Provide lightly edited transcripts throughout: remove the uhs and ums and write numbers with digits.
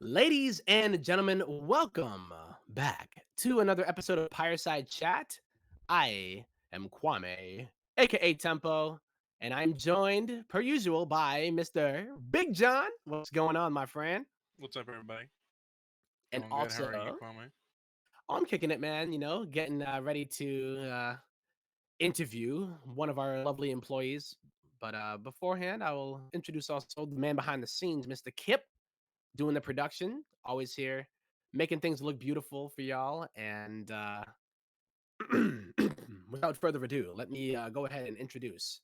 Ladies and gentlemen, welcome back to another episode of Pyreside Chat. I am Kwame, aka Tempo, and I'm joined, per usual, by Mr. Big Jon. What's going on, my friend? What's up, everybody? And Going good. How are you, also, Kwame? I'm kicking it, man. Getting ready to interview one of our lovely employees. But beforehand, I will introduce also the man behind the scenes, Mr. Kip, doing the production, always here, making things look beautiful for y'all. And without further ado, let me go ahead and introduce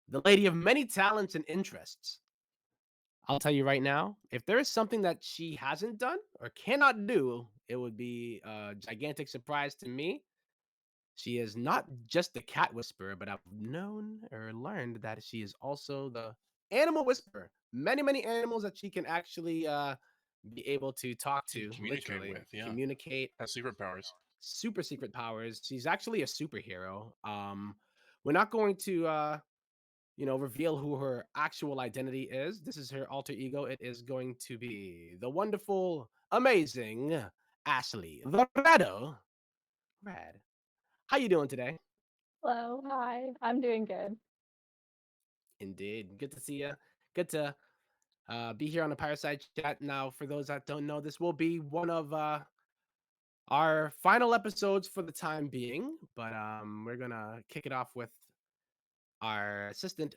the lady of many talents and interests. I'll tell you right now, if there is something that she hasn't done or cannot do, it would be a gigantic surprise to me. She is not just the cat whisperer, but I've known or learned that she is also the animal whisperer. Many animals that she can actually be able to talk to, Communicate literally with, yeah. communicate. Has secret powers. Super secret powers. She's actually a superhero. We're not going to reveal who her actual identity is. This is her alter ego. It is going to be the wonderful, amazing Ashley, the Rado. Rad. How you doing today? Hello, hi. I'm doing good. Indeed. Good to see you. Good to be here on the Pyreside chat. Now, for those that don't know, this will be one of our final episodes for the time being, but we're going to kick it off with our assistant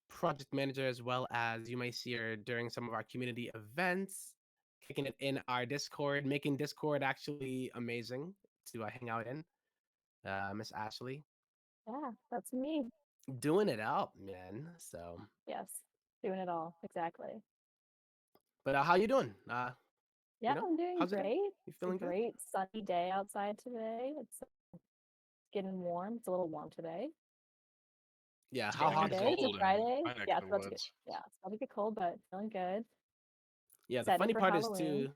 project manager, as well as you may see her during some of our community events, kicking it in our Discord, making Discord actually amazing to hang out in. Miss Ashley, Yeah, that's me. doing it out, man. So, Yes, doing it all. Exactly. but how you doing? Yeah, I'm doing How's it? great. You It's a feeling good? great sunny day outside today. It's getting warm. It's a little warm today. Yeah. It's How about to Sunny hot get is day. it? It's a cold in Friday. my neck Yeah, of it's the about to get woods. it's about to get cold, but feeling good. Yeah. The Excited funny for part is Halloween. too.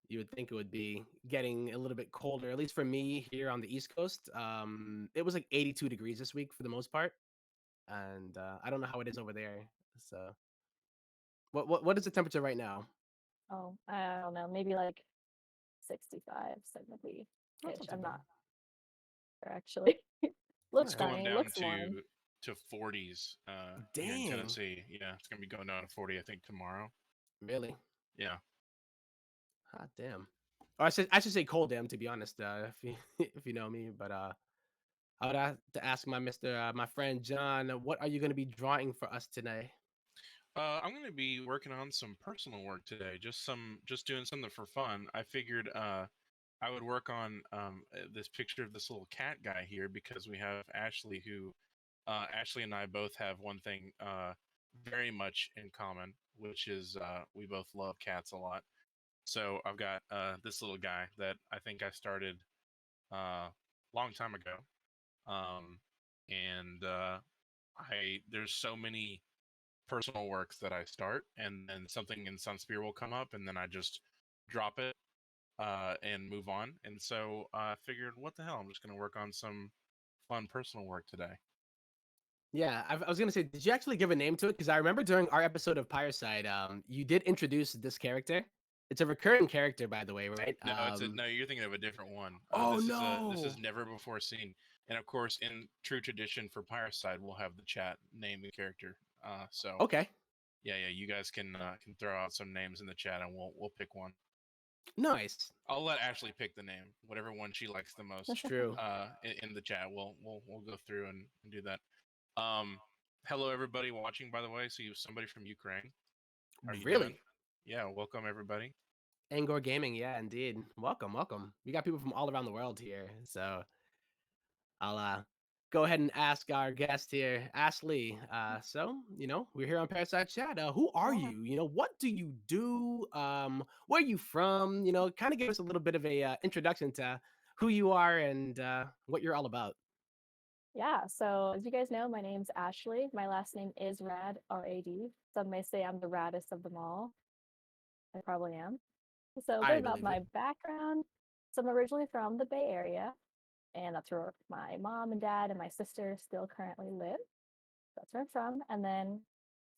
You would think it would be getting a little bit colder, at least for me here on the East Coast. It was like 82 degrees this week for the most part, and I don't know how it is over there. So, what is the temperature right now? Oh, I don't know, maybe like 65, 70 That's ish. not too I'm bad. not sure actually. All Looks It's right. going sunny. down Looks warm. to 40s here in Dang. Tennessee. Yeah, it's gonna be going down to 40, I think, tomorrow. Really? Yeah. Hot damn. Or I should say cold damn, to be honest. If you if you know me, but I would have to ask my friend John, what are you going to be drawing for us today? I'm gonna be working on some personal work today. Just doing something for fun. I figured I would work on this picture of this little cat guy here because we have Ashley who Ashley and I both have one thing very much in common, which is we both love cats a lot. So I've got this little guy that I think I started long time ago, um, and I there's so many personal works that I start, and then something in Sunspear will come up, and then I just drop it and move on. And so I figured, what the hell? I'm just going to work on some fun personal work today. Yeah, I was gonna say, did you actually give a name to it? Because I remember during our episode of Pyreside, you did introduce this character. It's a recurring character, by the way, right? No. You're thinking of a different one. Oh This is no. never before seen, and of course, in true tradition for Pyreside, we'll have the chat name the character. So Okay, yeah, you guys can throw out some names in the chat, and we'll pick one. nice. I'll let Ashley pick the name, whatever one she likes the most. True. In the chat, we'll go through and do that. Um, hello everybody watching. By the way, so you somebody from Ukraine. How are you doing? Really? Yeah, welcome everybody. Angor Gaming, yeah, indeed. Welcome. We got people from all around the world here, so I'll go ahead and ask our guest here, Ashley. We're here on Parasite Chat. Who are Yeah. you? What do you do? Where are you from? Kind of give us a little bit of a introduction to who you are and what you're all about. Yeah, so as you guys know, my name's Ashley. My last name is Rad, R-A-D. Some may say I'm the raddest of them all. I probably am. So a bit I about believe it. my background. So I'm originally from the Bay Area, and that's where my mom and dad and my sister still currently live. That's where I'm from. And then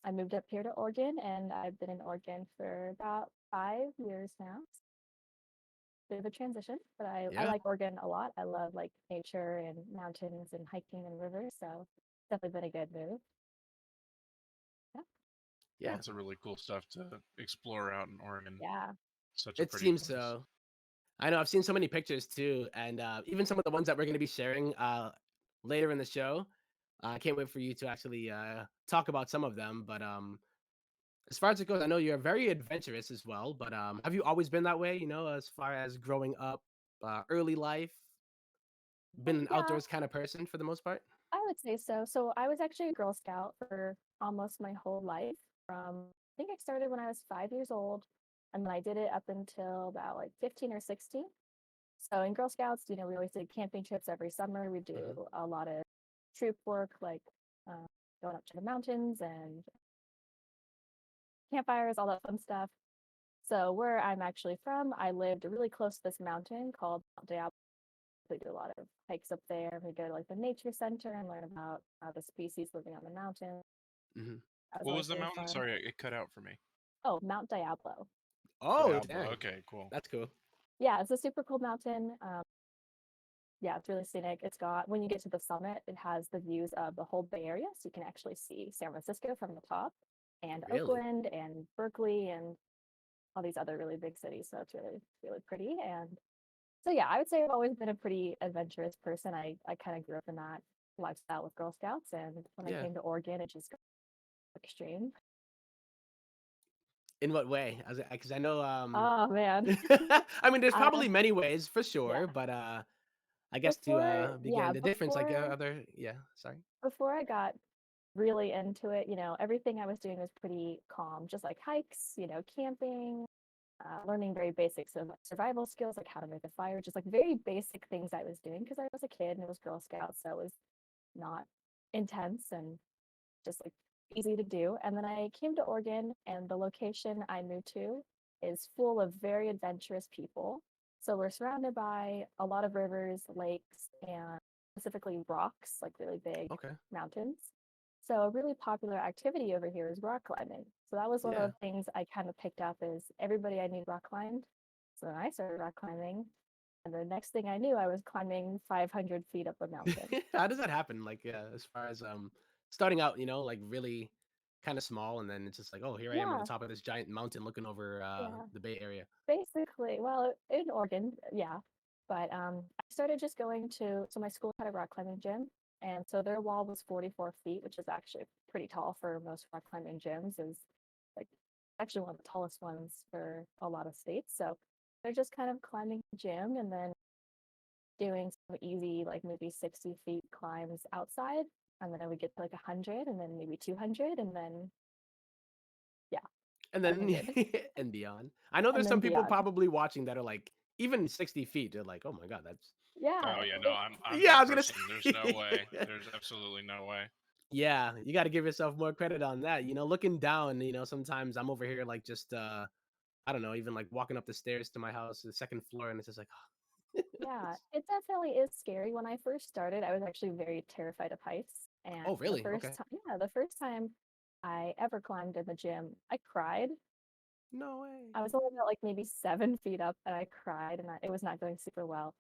I moved up here to Oregon, and I've been in Oregon for about 5 years now. Bit of a transition, but I Yeah. like Oregon a lot. I love like nature and mountains and hiking and rivers, so definitely been a good move. Yeah, Yeah, Yeah. it's a really cool stuff to explore out in Oregon. yeah, Such a It pretty seems place. so. I know I've seen so many pictures too, and even some of the ones that we're going to be sharing later in the show. I can't wait for you to actually talk about some of them. But as far as it goes, I know you're very adventurous as well. But have you always been that way? You know, as far as growing up, early life, been an yeah. outdoors kind of person for the most part. I would say so. So I was actually a Girl Scout for almost my whole life. I think I started when I was 5 years old, and then I did it up until about like 15 or 16. So in Girl Scouts, we always did camping trips every summer. We do Hmm. a lot of troop work, like uh, going up to the mountains and campfires, all that fun stuff. So where I'm actually from, I lived really close to this mountain called Mount Diablo. We do a lot of hikes up there. We go to like the nature center and learn about the species living on the mountain. Hmm. That was What was always the really mountain? fun. Sorry, it cut out for me. Oh, Mount Diablo. Oh, Diablo. dang, Okay, cool. that's cool. Yeah, it's a super cool mountain. Yeah, it's really scenic. It's got, when you get to the summit, it has the views of the whole Bay Area. So you can actually see San Francisco from the top and Really? Oakland and Berkeley and all these other really big cities. So it's really, really pretty. And so, yeah, I would say I've always been a pretty adventurous person. I kind of grew up in that lifestyle with Girl Scouts. And when I Yeah. came to Oregon, it just got extreme. In what way? Because I know Oh, man. I mean, there's Uh, probably many ways for yeah. sure, but I guess to Before, yeah, begin the difference, like yeah, sorry. before I got really into it, everything I was doing was pretty calm, just like hikes, camping, learning very basics of survival skills, like how to make a fire, just like very basic things I was doing because I was a kid and it was Girl Scouts, so it was not intense and just like easy to do. And then I came to Oregon, and the location I moved to is full of very adventurous people. So we're surrounded by a lot of rivers, lakes, and specifically rocks, like really big Okay. mountains. So a really popular activity over here is rock climbing. So that was one of Yeah. the things I kind of picked up is everybody I knew rock climbed. So then I started rock climbing. And the next thing I knew, I was climbing 500 feet up a mountain. How does that happen? Like, as far as starting out, like really kind of small, and then it's just like, oh, here I am on the Yeah, top of this giant mountain looking over yeah. the Bay Area. Basically, well, in Oregon, yeah. But I started just going to, so my school had a rock climbing gym, and so their wall was 44 feet, which is actually pretty tall for most rock climbing gyms, is like actually one of the tallest ones for a lot of states. So they're just kind of climbing the gym and then doing some easy, like maybe 60 feet climbs outside. And then I would get to like 100 and then maybe 200 and then, yeah, And then 500 and beyond. I know and there's then some people beyond. probably watching that are like even 60 feet. They're like, oh my god, that's Yeah, Oh yeah, no, it, I'm yeah. I that was gonna person. There's no say. way. There's absolutely no way. Yeah, you got to give yourself more credit on that. Looking down, sometimes I'm over here like just I don't know, even like walking up the stairs to my house, the second floor, and it's just like, Yeah, it definitely is scary. When I first started, I was actually very terrified of heights. And oh, the really? first Okay. time, yeah, the first time I ever climbed in the gym, I cried. No way. I was only about like maybe 7 feet up and I cried and it was not going super well.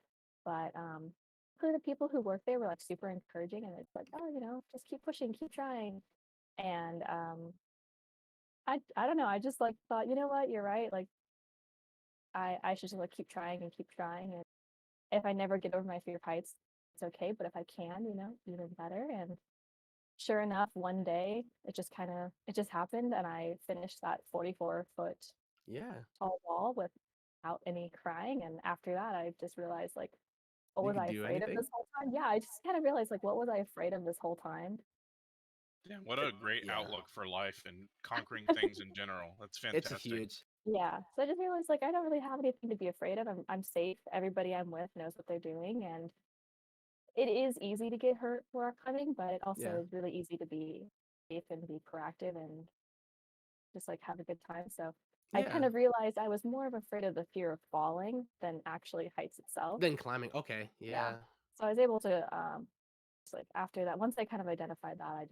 But the people who work there were like super encouraging and it's like, oh, just keep pushing, keep trying. And I don't know, I just like thought, you know what, you're right. Like I should just like keep trying and keep trying. And if I never get over my fear of heights, it's okay. But if I can, even better. And sure enough, one day it just happened, and I finished that 44-foot Yeah, tall wall without any crying. And after that, I just realized like, what you was could I do afraid of anything. this whole time? Yeah, I just kind of realized like, what was I afraid of this whole time? Damn, what a great Yeah, outlook for life and conquering things in general. That's it's a fantastic. huge. Yeah, so I just realized like I don't really have anything to be afraid of. I'm safe. Everybody I'm with knows what they're doing, and it is easy to get hurt rock climbing, but it also Yeah, is really easy to be safe and be proactive and just like have a good time. So I yeah. kind of realized I was more of afraid of the fear of falling than actually heights itself. Then climbing. Okay, Yeah. yeah. So I was able to just like after that, once I kind of identified that,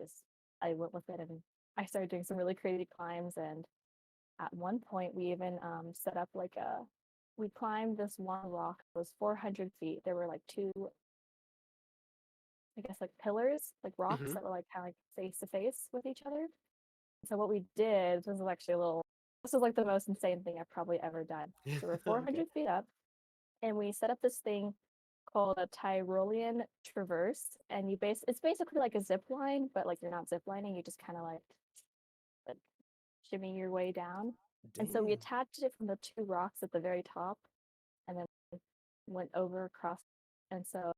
I went with it and I started doing some really crazy climbs, and at one point we even set up like we climbed this one rock that was 400 feet. There were like two, I guess, like pillars, like rocks Hmm. that were like kind of like face to face with each other. So what we did, this was actually a little, this was like the most insane thing I've probably ever done. So we're Okay. 400 feet up, and we set up this thing called a Tyrolean traverse, and it's basically like a zip line, but like you're not zip lining, you just kind of like shimmy your way down. And so we Dang. attached it from the two rocks at the very top, and then went over across. And so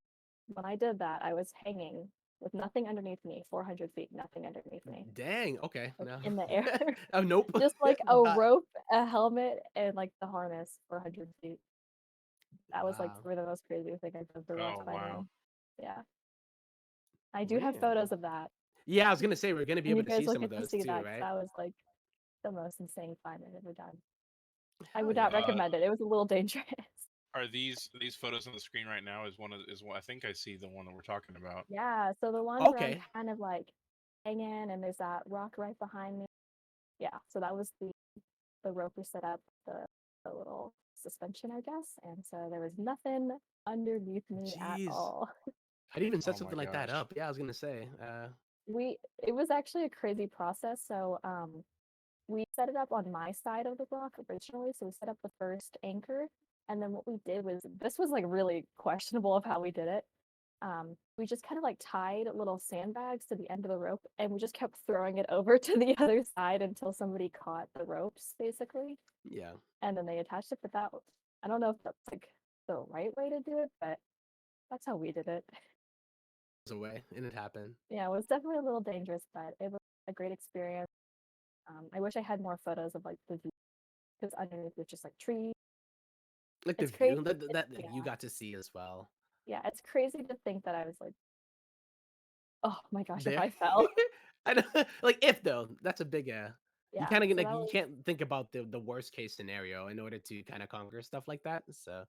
when I did that, I was hanging with nothing underneath me, 400 feet, nothing underneath me, Dang. Okay. like No. in the air. Oh, nope. Just like a Not. rope, a helmet, and like the harness, 400 feet. That was like Wow. for the most crazy thing I've done for rock Oh wow. climbing. Yeah. I do have Man. photos of that. Yeah, I was gonna say we're gonna be And able you to guys see will some of get to those see too, that, because right? that was like the most insane climb I've ever done. I Hell would not yeah. recommend it. It was a little dangerous. Are these photos on the screen right now? Is one I think I see the one that we're talking about. Yeah, so the ones where I'm Okay. kind of like hanging and there's that rock right behind me. Yeah, so that was the rope we set up, the little suspension, I guess. And so there was nothing underneath me at Jeez. all. I'd even set Oh my something like that gosh. up. Yeah, I was gonna say. It was actually a crazy process. So we set it up on my side of the block originally. So we set up the first anchor, and then what we did was, this was like really questionable of how we did it. We just kind of like tied little sandbags to the end of the rope, and we just kept throwing it over to the other side until somebody caught the ropes, basically, Yeah. and then they attached it. But I don't know if that's like the right way to do it, but that's how we did it. Was away and it happened. Yeah, it was definitely a little dangerous, but it was a great experience. I wish I had more photos of like the view, because underneath was just like trees. Like the It's crazy. view that you Yeah, got to see as well. yeah, it's crazy to think that I was like, oh my gosh, if There. I fell. I know, like if though, that's a big you Yeah, kind of so like that you was, can't think about the worst case scenario in order to kind of conquer stuff like that. So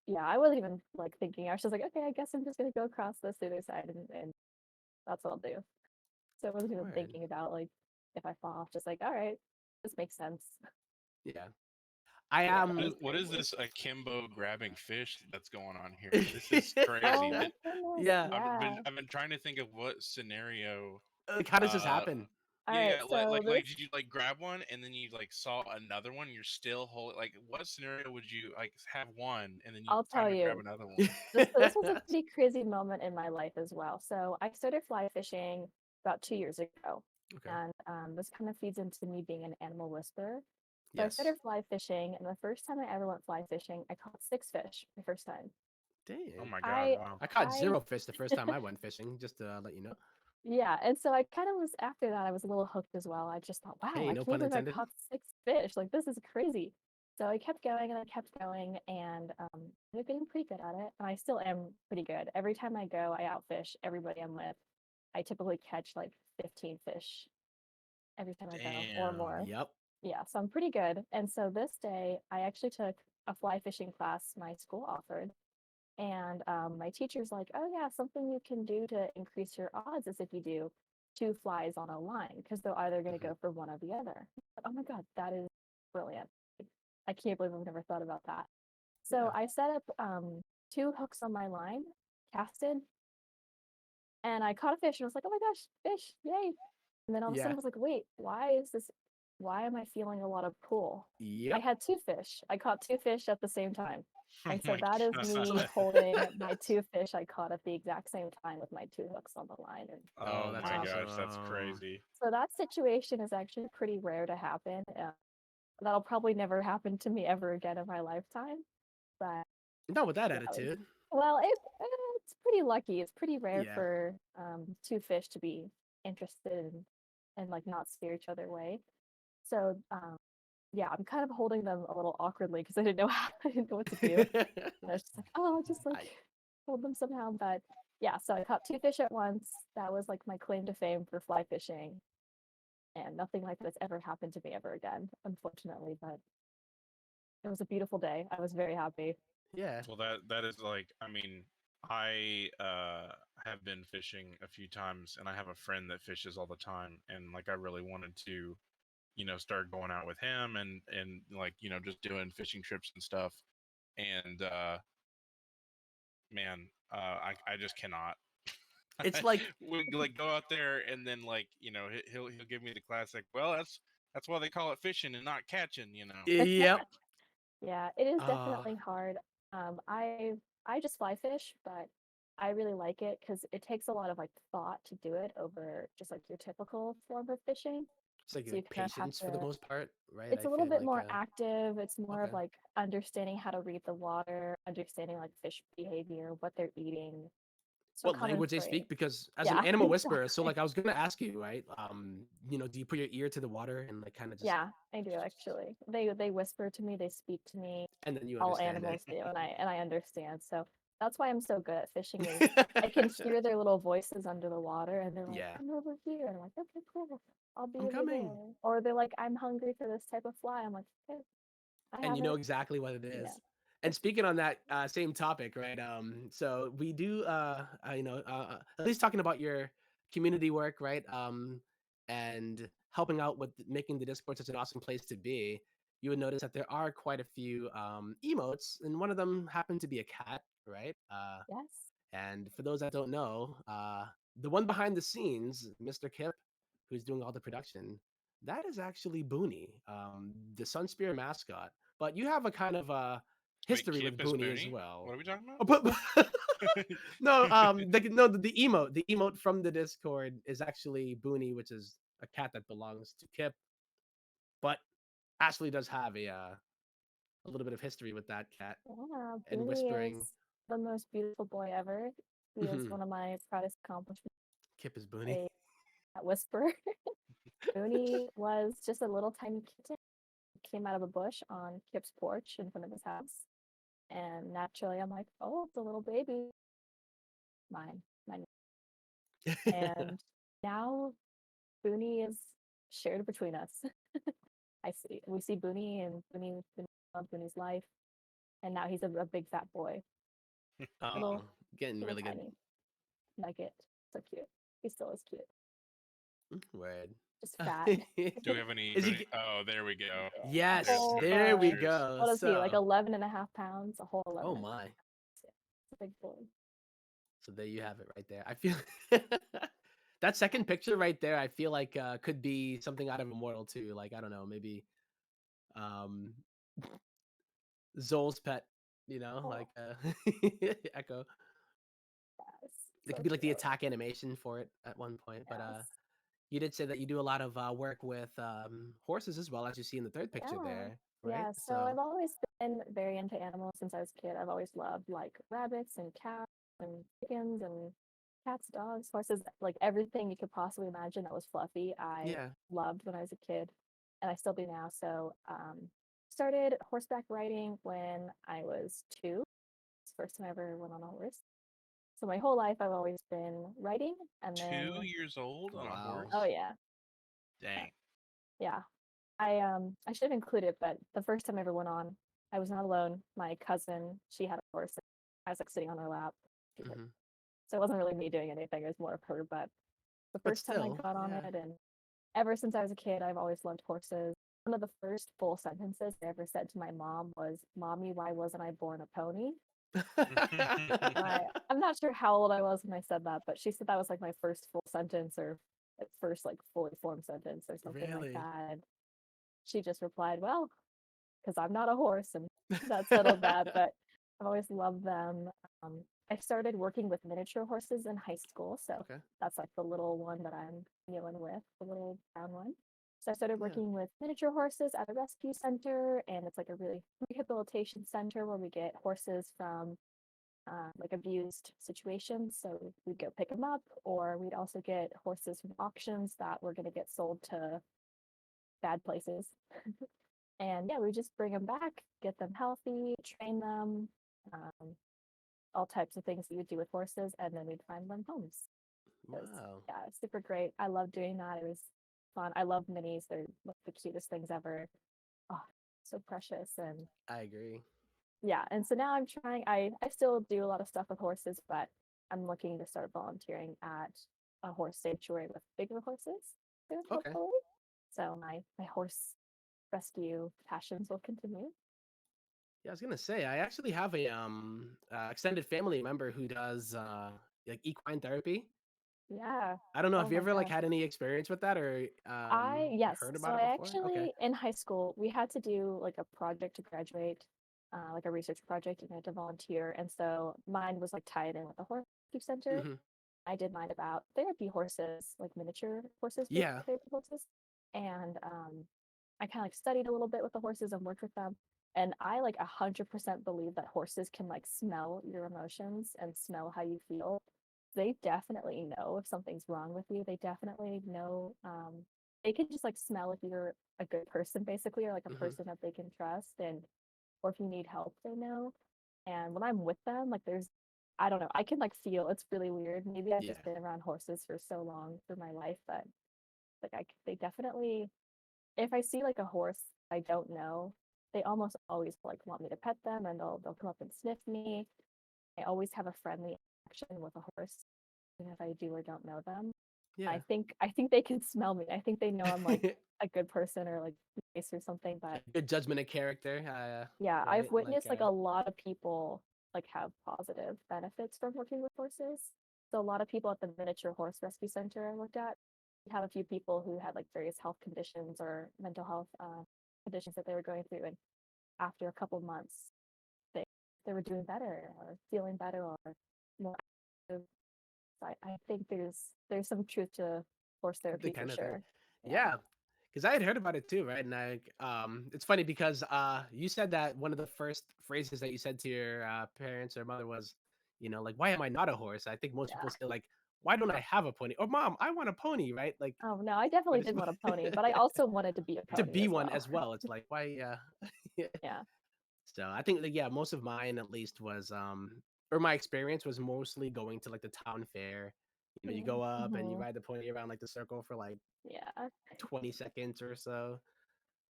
yeah, I wasn't even like thinking. I was just like, okay, I guess I'm just gonna go across this to the other side, and that's what I'll do. So I wasn't even word. thinking about like if I fall off, just like, all right, this makes sense. Yeah. I Yeah, that was am What is crazy. this akimbo grabbing fish that's going on here? This is Oh crazy. my goodness. Yeah. Yeah. I've been trying to think of what scenario. Like how does this Uh, happen? All yeah, right. yeah. So Like, this, did you like grab one and then you like saw another one? You're still holding. Like, what scenario would you like have one and then you I'll tell finally grab you, another one? this was a pretty crazy moment in my life as well. So I started fly fishing about 2 years ago, Okay. and this kind of feeds into me being an animal whisperer. So I Yes. started fly fishing, and the first time I ever went fly fishing, I caught 6 fish my first time. Oh Dang. my god! I Wow. I caught I zero fish the first time I went fishing, just to let you know. Yeah, and so I kind of was, after that, I was a little hooked as well. I just thought, wow, Hey, I no can't pun believe I intended. caught 6 fish. Like, this is crazy. So I kept going and I kept going, and ended up getting pretty good at it. And I still am pretty good. Every time I go, I outfish everybody I'm with. I typically catch like 15 fish every time I go, or Damn. more. Yep. Yeah, so I'm pretty good. And so this day, I actually took a fly fishing class my school offered. And my teacher's like, oh, yeah, something you can do to increase your odds is if you do 2 flies on a line, because they're either going to Mhm. go for one or the other. Oh my God, that is brilliant. I can't believe I've never thought about that. So Yeah. I set up 2 hooks on my line, casted, and I caught a fish and I was like, oh my gosh, fish, yay. And then all of a sudden Yeah. I was like, wait, why am I feeling a lot of pull? I Yep. had 2 fish. I caught 2 fish at the same time. Oh And so my that is god. So, me holding my 2 fish I caught at the exact same time with my 2 hooks on the line. And oh, Oh that's my gosh, that's awesome. crazy. so that situation is actually pretty rare to happen. That'll probably never happen to me ever again in my lifetime. But Not with that yeah, it was, attitude. well, it's pretty lucky. It's pretty rare Yeah. for 2 fish to be interested in and like not steer each other way. So yeah, I'm kind of holding them a little awkwardly because I didn't know what to do. And I was just like, oh, I'll just like I, hold them somehow. But yeah, so I caught 2 fish at once. That was like my claim to fame for fly fishing. And nothing like this ever happened to me ever again, unfortunately. But it was a beautiful day. I was very happy. yeah. Well, that is like, I mean, I have been fishing a few times, and I have a friend that fishes all the time, and like I really wanted to, start going out with him and like just doing fishing trips and stuff. And man, I just cannot. It's like, We like go out there, and then like he'll give me the classic. Well, that's why they call it fishing and not catching. yep. Yeah, it is Uh, definitely hard. I just fly fish, but I really like it because it takes a lot of like thought to do it over just like your typical form of fishing. it's like So you kind of have patience for the to. most part, right? It's I a little feel bit like, more active. It's more of okay. like understanding how to read the water, understanding like fish behavior, what they're eating. So What kind of language they great. speak? Because as an Yeah, animal whisperer, so exactly. like I was gonna ask you, right? Do you put your ear to the water and like kind of just, Yeah, I do actually. They whisper to me, they speak to me. and then you All understand it? animals do, and I understand. So that's why I'm so good at fishing is I can hear their little voices under the water and they're like, Yeah, come over here. And I'm like, okay, cool. I'll be I'm over coming. there. Or they're like, I'm hungry for this type of fly. I'm like, okay, I And have you know it. exactly what it Yeah. is. And speaking on that same topic, right? So we do, at least talking about your community work, right? And helping out with making the Discord such an awesome place to be. You would notice that there are quite a few emotes, and one of them happened to be a cat, right? Yes. And for those that don't know, the one behind the scenes, Mr. Kip, who's doing all the production, that is actually Booney, the Sunspear mascot. But you have a kind of Wait, history Kip with is Booney as Booney? well. What are we talking Oh, about? but no, the emote from the Discord is actually Booney, which is a cat that belongs to Kip. But Ashley does have a little bit of history with that cat Yeah. and Booney is whispering. the most beautiful boy ever. He is Mhm, one of my proudest accomplishments. Kip is Booney. A cat whisperer. Booney was just a little tiny kitten. Came out of a bush on Kip's porch in front of his house. And naturally, I'm like, oh, it's a little baby. Mine. And now Booney is shared between us. We see Booney and Booney loves Booney's life. And now he's a big fat boy. Oh, Little, getting little really good. tiny nugget. So cute. He still is cute. Word. Just fat. Do we have any? Is he? Oh, there we go. A Yes, whole, there we go. what is he, like So, 11 and a half pounds? A whole 11 oh and a half my. pounds. Yeah. It's a big boy. So there you have it right there. I feel that second picture right there, I feel like could be something out of Immortal too. Like, I don't know, maybe um Zol's pet, Oh, like Echo. yes. It could So be like the cute. attack animation for it at one point. But Yes. you did say that you do a lot of work with horses as well, as you see in the third picture Yeah. there, right? Yeah. So So I've always been very into animals since I was a kid. I've always loved like rabbits and cats and chickens and cats, dogs, horses, like everything you could possibly imagine that was fluffy. I yeah. loved when I was a kid and I still do now. So started horseback riding when I was 2. It's the first time I ever went on a horse. So my whole life I've always been riding and then 2 years old on a Wow. oh horse? yeah. Dang. Yeah. I should have included, but the first time I ever went on, I was not alone. My cousin, she had a horse. I was like sitting on her lap. Hmm. So it wasn't really me doing anything, it was more of her. But the But first time I still, got on yeah. it, and ever since I was a kid, I've always loved horses. One of the first full sentences I ever said to my mom was, Mommy, why wasn't I born a pony? I'm not sure how old I was when I said that, but she said that was like my first full sentence or first like fully formed sentence or something like Really? that. And she just replied, well, because I'm not a horse, and that settled that. But I've always loved them. Um, I started working with miniature horses in high school, so Okay. that's like the little one that I'm dealing with, the little brown one. So I started Yeah. working with miniature horses at a rescue center, and it's like a really rehabilitation center where we get horses from like abused situations. So we'd go pick them up, or we'd also get horses from auctions that were going to get sold to bad places. And yeah, we just bring them back, get them healthy, train them, um, all types of things that you would do with horses, and then we'd find them homes. It was, Wow. yeah, super great. I love doing that. It was fun. I love minis. They're like the cutest things ever. Oh, so precious. And I agree. yeah, and so now I'm trying. I still do a lot of stuff with horses, but I'm looking to start volunteering at a horse sanctuary with bigger horses soon, Okay. hopefully. So my horse rescue passions will continue. Yeah, I was gonna say I actually have a extended family member who does like equine therapy. Yeah. I don't know if Oh you my ever like gosh. had any experience with that or Yes. heard So about it I before. Okay. actually in high school we had to do like a project to graduate, like a research project, and I had to volunteer. And so mine was like tied in with the horse center. Hmm. I did mine about therapy horses, like miniature horses, big Yeah. therapy horses. And I kind of like studied a little bit with the horses and worked with them. And I like 100% believe that horses can like smell your emotions and smell how you feel. They definitely know if something's wrong with you. They definitely know. They can just like smell if you're a good person, basically, or like a Hmm. person that they can trust, and or if you need help, they know. And when I'm with them, like there's I don't know, I can like feel it's really weird. Maybe I've Yeah. just been around horses for so long through my life, but like they definitely if I see like a horse I don't know, they almost always like want me to pet them and they'll come up and sniff me. I always have a friendly action with a horse, even if I do or don't know them. Yeah. I think they can smell me. I think they know I'm like a good person or like nice or something, but Good judgment of character. yeah, I've Right. Like witnessed like a lot of people like have positive benefits from working with horses. So a lot of people at the miniature horse rescue center I looked at have a few people who had like various health conditions or mental health conditions that they were going through, and after a couple months, they they were doing better or feeling better or more active. So I think there's some truth to horse the therapy for kind of thing. sure. Yeah. Yeah. Because I had heard about it too, right? And it's funny because you said that one of the first phrases that you said to your parents or mother was, like, why am I not a horse? I think most people Yeah. say like, why don't I have a pony? Or mom, I want a pony, right? Like, Oh no, I definitely but it's did want a pony, but I also wanted to be a to pony be as one well. as well. It's like, why? Yeah. Yeah. So I think that yeah, most of mine at least was or my experience was mostly going to like the town fair. You go up and you Mm-hmm. ride the pony around like the circle for like Yeah. 20 seconds or so.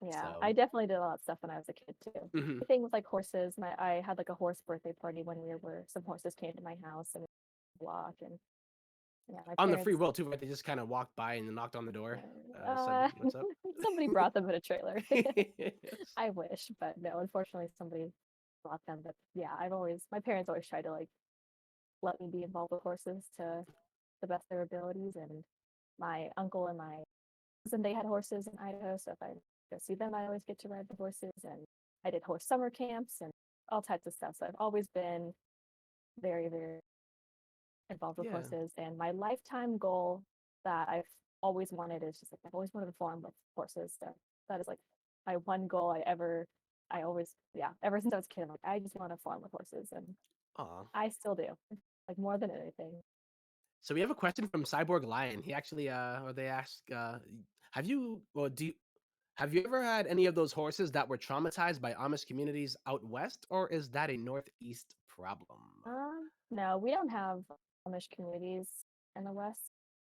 Yeah. So I definitely did a lot of stuff when I was a kid too. mhm. Thing with like horses, my I had like a horse birthday party one year where some horses came to my house and block and yeah, my On the free parents will too, right? They just kind of walked by and knocked on the door, said, uh "What's up?" somebody brought them in a trailer. Yes. I wish, but no, unfortunately somebody brought them. But yeah, my parents always tried to like let me be involved with horses to the best of their abilities, and my uncle and my cousin, they had horses in Idaho, so if I go see them, I always get to ride the horses. And I did horse summer camps and all types of stuff. So I've always been very, very involved with Yeah. horses. And my lifetime goal that I've always wanted is just like I've always wanted to farm with horses. So that is like my one goal I always, yeah, ever since I was a kid, I'm like, I just want to farm with horses. And Aw. I still do, like more than anything. So we have a question from Cyborg Lion. He actually, or they ask, have you, well, have you ever had any of those horses that were traumatized by Amish communities out west, or is that a Northeast problem? No, we don't have Amish communities in the West.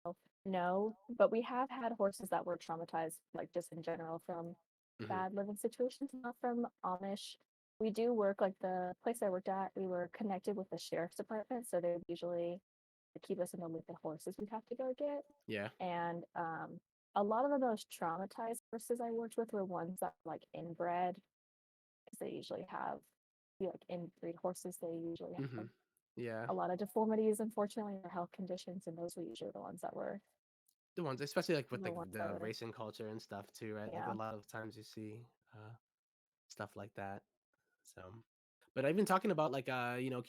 So no, but we have had horses that were traumatized, like just in general from Hmm. bad living situations, not from Amish. We do work like the place I worked at, we were connected with the sheriff's department, so they would usually keep us in the loop of horses we'd have to go get. Yeah. And a lot of the most traumatized horses I worked with were ones that were like inbred, because they usually have like inbreed horses, they usually have Hmm. Yeah. a lot of deformities, unfortunately, or health conditions, and those were usually The ones, especially like with the like ones that the were, racing culture and stuff too, right? Like a yeah, lot of times you see uh, stuff like that. So, but even talking about like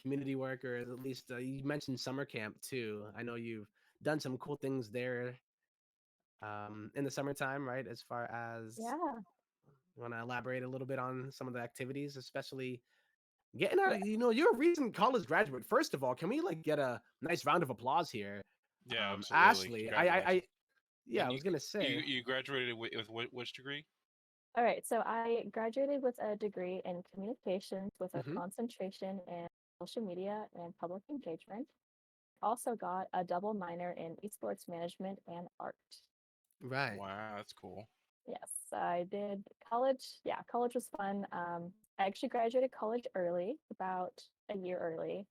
community work or at least you mentioned summer camp too. I know you've done some cool things there in the summertime, right? As far as yeah, you want to elaborate a little bit on some of the activities, especially getting yeah, out. You're a recent college graduate. First of all, can we like get a nice round of applause here? Yeah, absolutely. Ashley, I Congratulations. yeah, And I you was gonna you say. you graduated with which degree? all right. So I graduated with a degree in communications with a Hmm. concentration in social media and public engagement. Also got a double minor in esports management and art. Right. Wow, that's cool. Yes. I did college. Yeah, college was fun. I actually graduated college early, about a year early.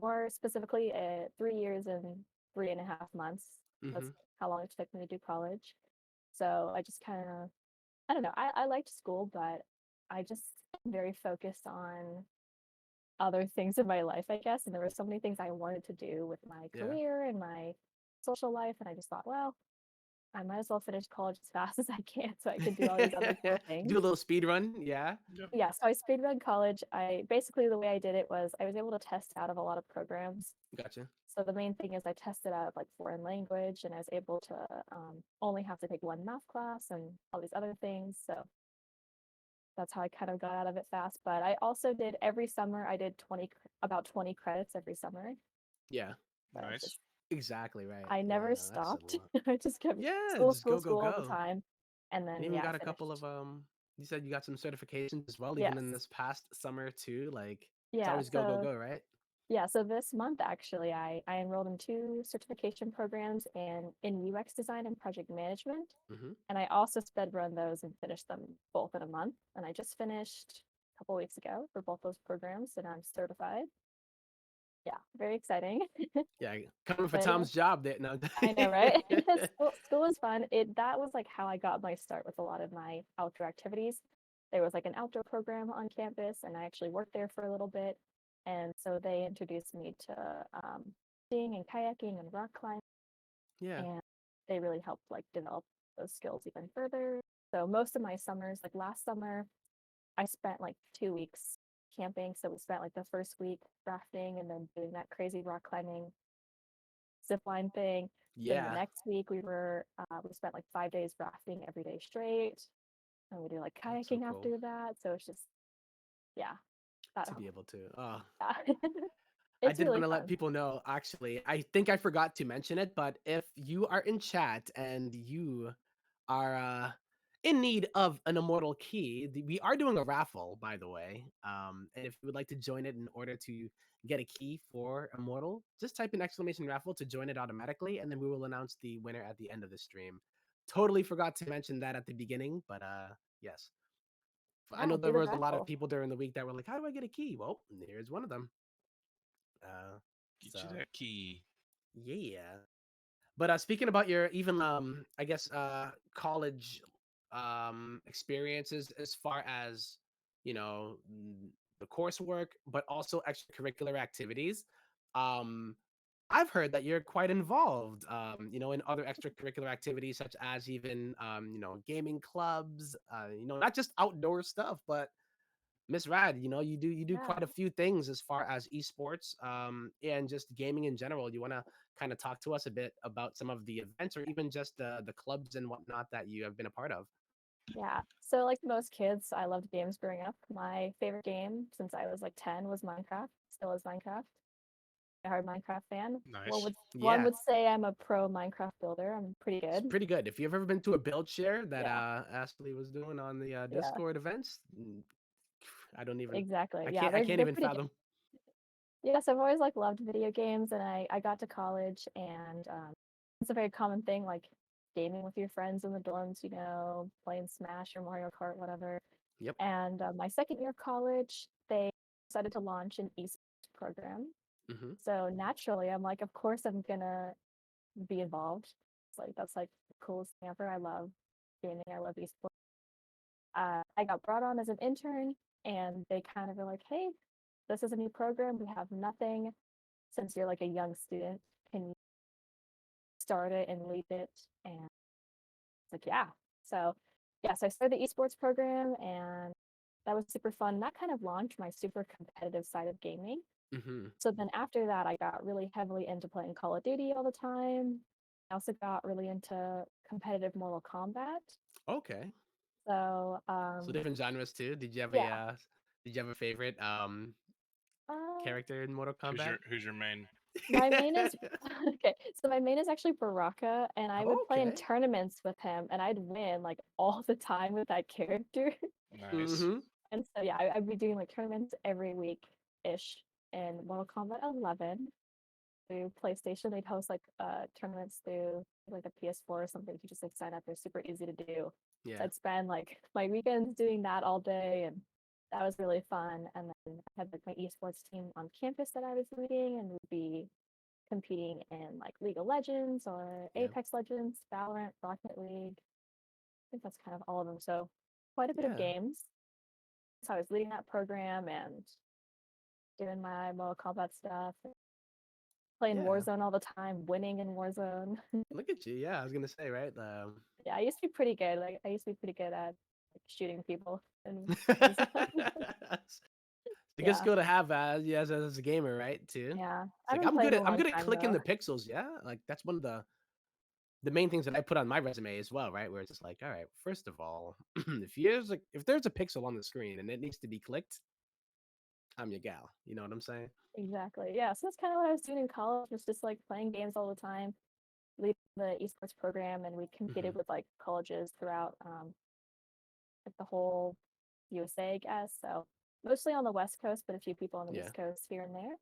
More specifically, 3 years and 3.5 months. That's Hmm. how long it took me to do college. So I just kind of, I don't know, I liked school, but I just am very focused on other things in my life, I guess. And there were so many things I wanted to do with my Yeah. career and my social life. And I just thought, well, I might as well finish college as fast as I can so I can do all these other cool Do a things. little speed run. Yeah. Yep. Yeah, so I speedrun college. I basically the way I did it was I was able to test out of a lot of programs. Gotcha. So the main thing is I tested out of like foreign language, and I was able to only have to take one math class and all these other things. So that's how I kind of got out of it fast. But I also did every summer. I did about 20 credits every summer. Yeah. So it's Nice. just Exactly right. I Yeah. never No, that's a stopped. lot. I just kept Yeah. school, Just school, go, go, school all the go. time, and And then even yeah, I got a couple of finished. You said you got some certifications as well, even in Yes, this past summer too. Like it's yeah. always go, go, So go, right? yeah, so this month actually, I enrolled in two certification programs in UX design and project management. Hmm. And I also sped run those and finished them both in a month. And I just finished a couple weeks ago for both those programs, and I'm certified. Yeah, very exciting. Yeah. Coming for But yeah, Tom's job there. No. I know, right? School is fun. It that was like how I got my start with a lot of my outdoor activities. There was like an outdoor program on campus, and I actually worked there for a little bit. And so they introduced me to skiing and kayaking and rock climbing, Yeah. and they really helped like develop those skills even further. So most of my summers, like last summer, I spent like 2 weeks camping. So we spent like the first week rafting and then doing that crazy rock climbing zip line thing. Then the Yeah. next week we spent like 5 days rafting every day straight, and we do like That's so kayaking cool after that. So it's just yeah, that to be able to. Oh, yeah. I It's did want really to let fun. people know, actually. I think I forgot to mention it, but if you are in chat and you are in need of an immortal key, we are doing a raffle, by the way. And if you would like to join it in order to get a key for immortal, just type in exclamation raffle to join it automatically, and then we will announce the winner at the end of the stream. Totally forgot to mention that at the beginning, but yes. I Yeah, know do there the was a lot of raffle. people during the week that were like, "How do I get a key?" Well, here's one of them. Uh, Get you so that key. yeah. But speaking about your even I guess college experiences as far as you know the coursework, but also extracurricular activities. Um, I've heard that you're quite involved, in other extracurricular activities such as even gaming clubs. Not just outdoor stuff, but Miss Rad, you do Yeah. quite a few things as far as esports, and just gaming in general. You want to kind of talk to us a bit about some of the events or even just the clubs and whatnot that you have been a part of. Yeah. So like most kids, I loved games growing up. My favorite game since I was like 10 was Minecraft. Still is Minecraft. A hard Minecraft fan. Nice. One Yeah, would say I'm a pro Minecraft builder. I'm pretty it's good. pretty good. If you've ever been to a build share that Yeah. Ashley was doing on the Yeah. Discord events, I don't even, Exactly. I Yeah, can't, I can't they're even pretty good. fathom. Yes, I've always like loved video games, and I got to college, and it's a very common thing like gaming with your friends in the dorms, playing Smash or Mario Kart, whatever. Yep. And my second year of college, they decided to launch an esports program. Hmm. So naturally, I'm like, of course, I'm gonna be involved. It's like that's like the coolest thing ever. I love gaming. I love esports. I got brought on as an intern, and they kind of were like, "Hey, this is a new program. We have nothing. Since you're like a young student, can you start it and lead it?" And it's like, "Yeah." So, yeah, so I started the esports program, and that was super fun. That kind of launched my super competitive side of gaming. Hmm. So then after that, I got really heavily into playing Call of Duty all the time. I also got really into competitive Mortal Kombat. Okay. So, So different genres too. yeah. Did you have a favorite Uh, character in Mortal Who's Kombat? your main? my main is okay. So my main is actually Baraka, and I would play in Okay. tournaments with him, and I'd win like all the time with that character. Nice. Hmm. And so yeah, I'd be doing like tournaments every week ish in Mortal Kombat 11 through PlayStation. They'd host like tournaments through like the PS4 or something. You just like sign up. They're super easy to do. Yeah. So I'd spend like my weekends doing that all day, and that was really fun. And then I had like my esports team on campus that I was leading, and we'd be competing in like League of Legends or Yeah. Apex Legends, Valorant, Rocket League. I think that's kind of all of them. So quite a bit of Yeah. games. So I was leading that program and doing my Mortal Kombat stuff, playing Yeah. Warzone all the time, winning in Warzone. Look at you. Yeah, I was gonna say, right? Yeah, I used to be pretty good. Like I used to be pretty good at like shooting people in Warzone. It's a good Yeah, skill to have as a gamer, right? Too. yeah. It's I like haven't played in a I'm long good at time clicking though. the pixels. Yeah, like that's one of the main things that I put on my resume as well, right? Where it's just like, all right, first of all, if there's a pixel on the screen and it needs to be clicked, I'm your gal. You know what I'm saying? Exactly. Yeah. So that's kind of what I was doing in college, was just like playing games all the time, leading the esports program, and we Hmm. competed with like colleges throughout like the whole USA, I guess. So mostly on the West Coast, but a few people on the Yeah. East Coast here and there.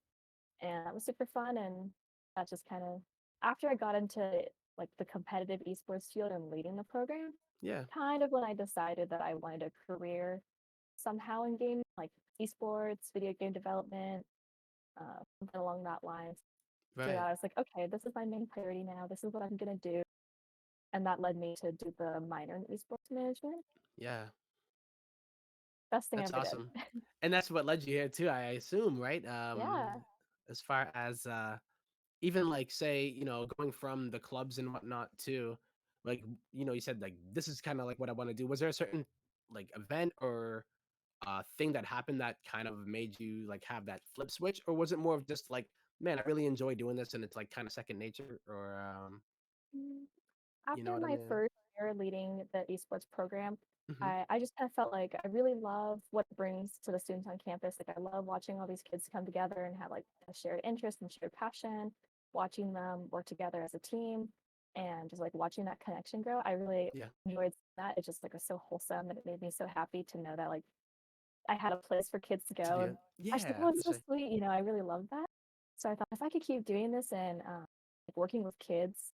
And that was super fun. And that just kind of, after I got into like the competitive esports field and leading the program, Yeah. kind of when I decided that I wanted a career somehow in gaming, like esports, video game development, something along that lines. After that, Right. I was like, okay, this is my main priority now. This is what I'm gonna do, and that led me to do the minor in esports management. Yeah. Best thing I That's ever did. awesome. And that's what led you here too, I assume, right? Yeah. As far as even like say, going from the clubs and whatnot to like, you said like this is kind of like what I want to do. Was there a certain like event or thing that happened that kind of made you like have that flip switch, or was it more of just like, man, I really enjoy doing this and it's like kind of second nature, or Mm, you know After what I my mean? first year leading the esports program, Hmm. I just kind of felt like I really love what it brings to the students on campus. Like I love watching all these kids come together and have like a shared interest and shared passion, watching them work together as a team, and just like watching that connection grow. I really Yeah. enjoyed that. It just like was so wholesome, and it made me so happy to know that like I had a place for kids to To go, be and our yeah, school I have was to so say. sweet. I really loved that. So I thought if I could keep doing this and like working with kids,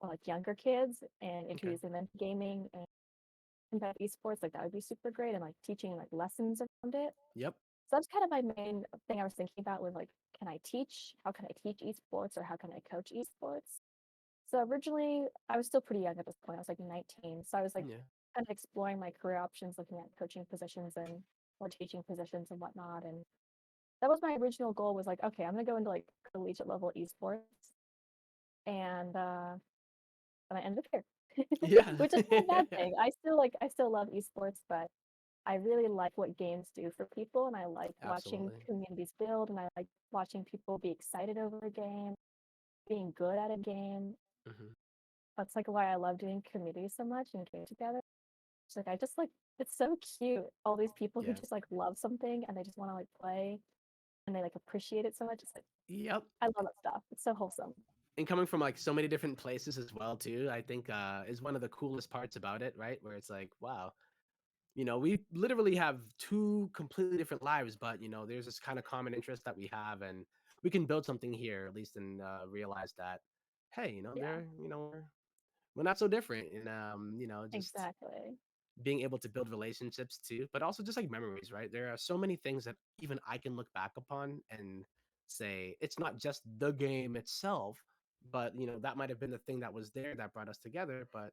or like younger kids, and Okay. introducing them to gaming and competitive esports, like that would be super great, and like teaching like lessons around it. Yep. So that's kind of my main thing I was thinking about, with like, can I teach? How can I teach esports, or how can I coach esports? So originally, I was still pretty young at this point. I was like 19. So I was like Yeah. kind of exploring my career options, looking at coaching positions and or teaching positions and whatnot. And that was my original goal, was like, okay, I'm gonna go into like collegiate level esports, and I ended up here, Yeah. which is not a bad thing. I still love esports, but I really like what games do for people, and I like watching Absolutely. communities build, and I like watching people be excited over a game, being good at a game. Hmm. That's like why I love doing communities so much and game together. It's like I just like, it's so cute. All these people who Yeah. just like love something and they just want to like play, and they like appreciate it so much. It's like Yep. I love that stuff. It's so wholesome. And coming from like so many different places as well too, I think is one of the coolest parts about it, right? Where it's like, wow, we literally have two completely different lives, but there's this kind of common interest that we have, and we can build something here at least, and realize that, hey, Yeah, we're not so different, and just exactly. being able to build relationships too, but also just like memories, right? There are so many things that even I can look back upon and say it's not just the game itself, but that might have been the thing that was there that brought us together, but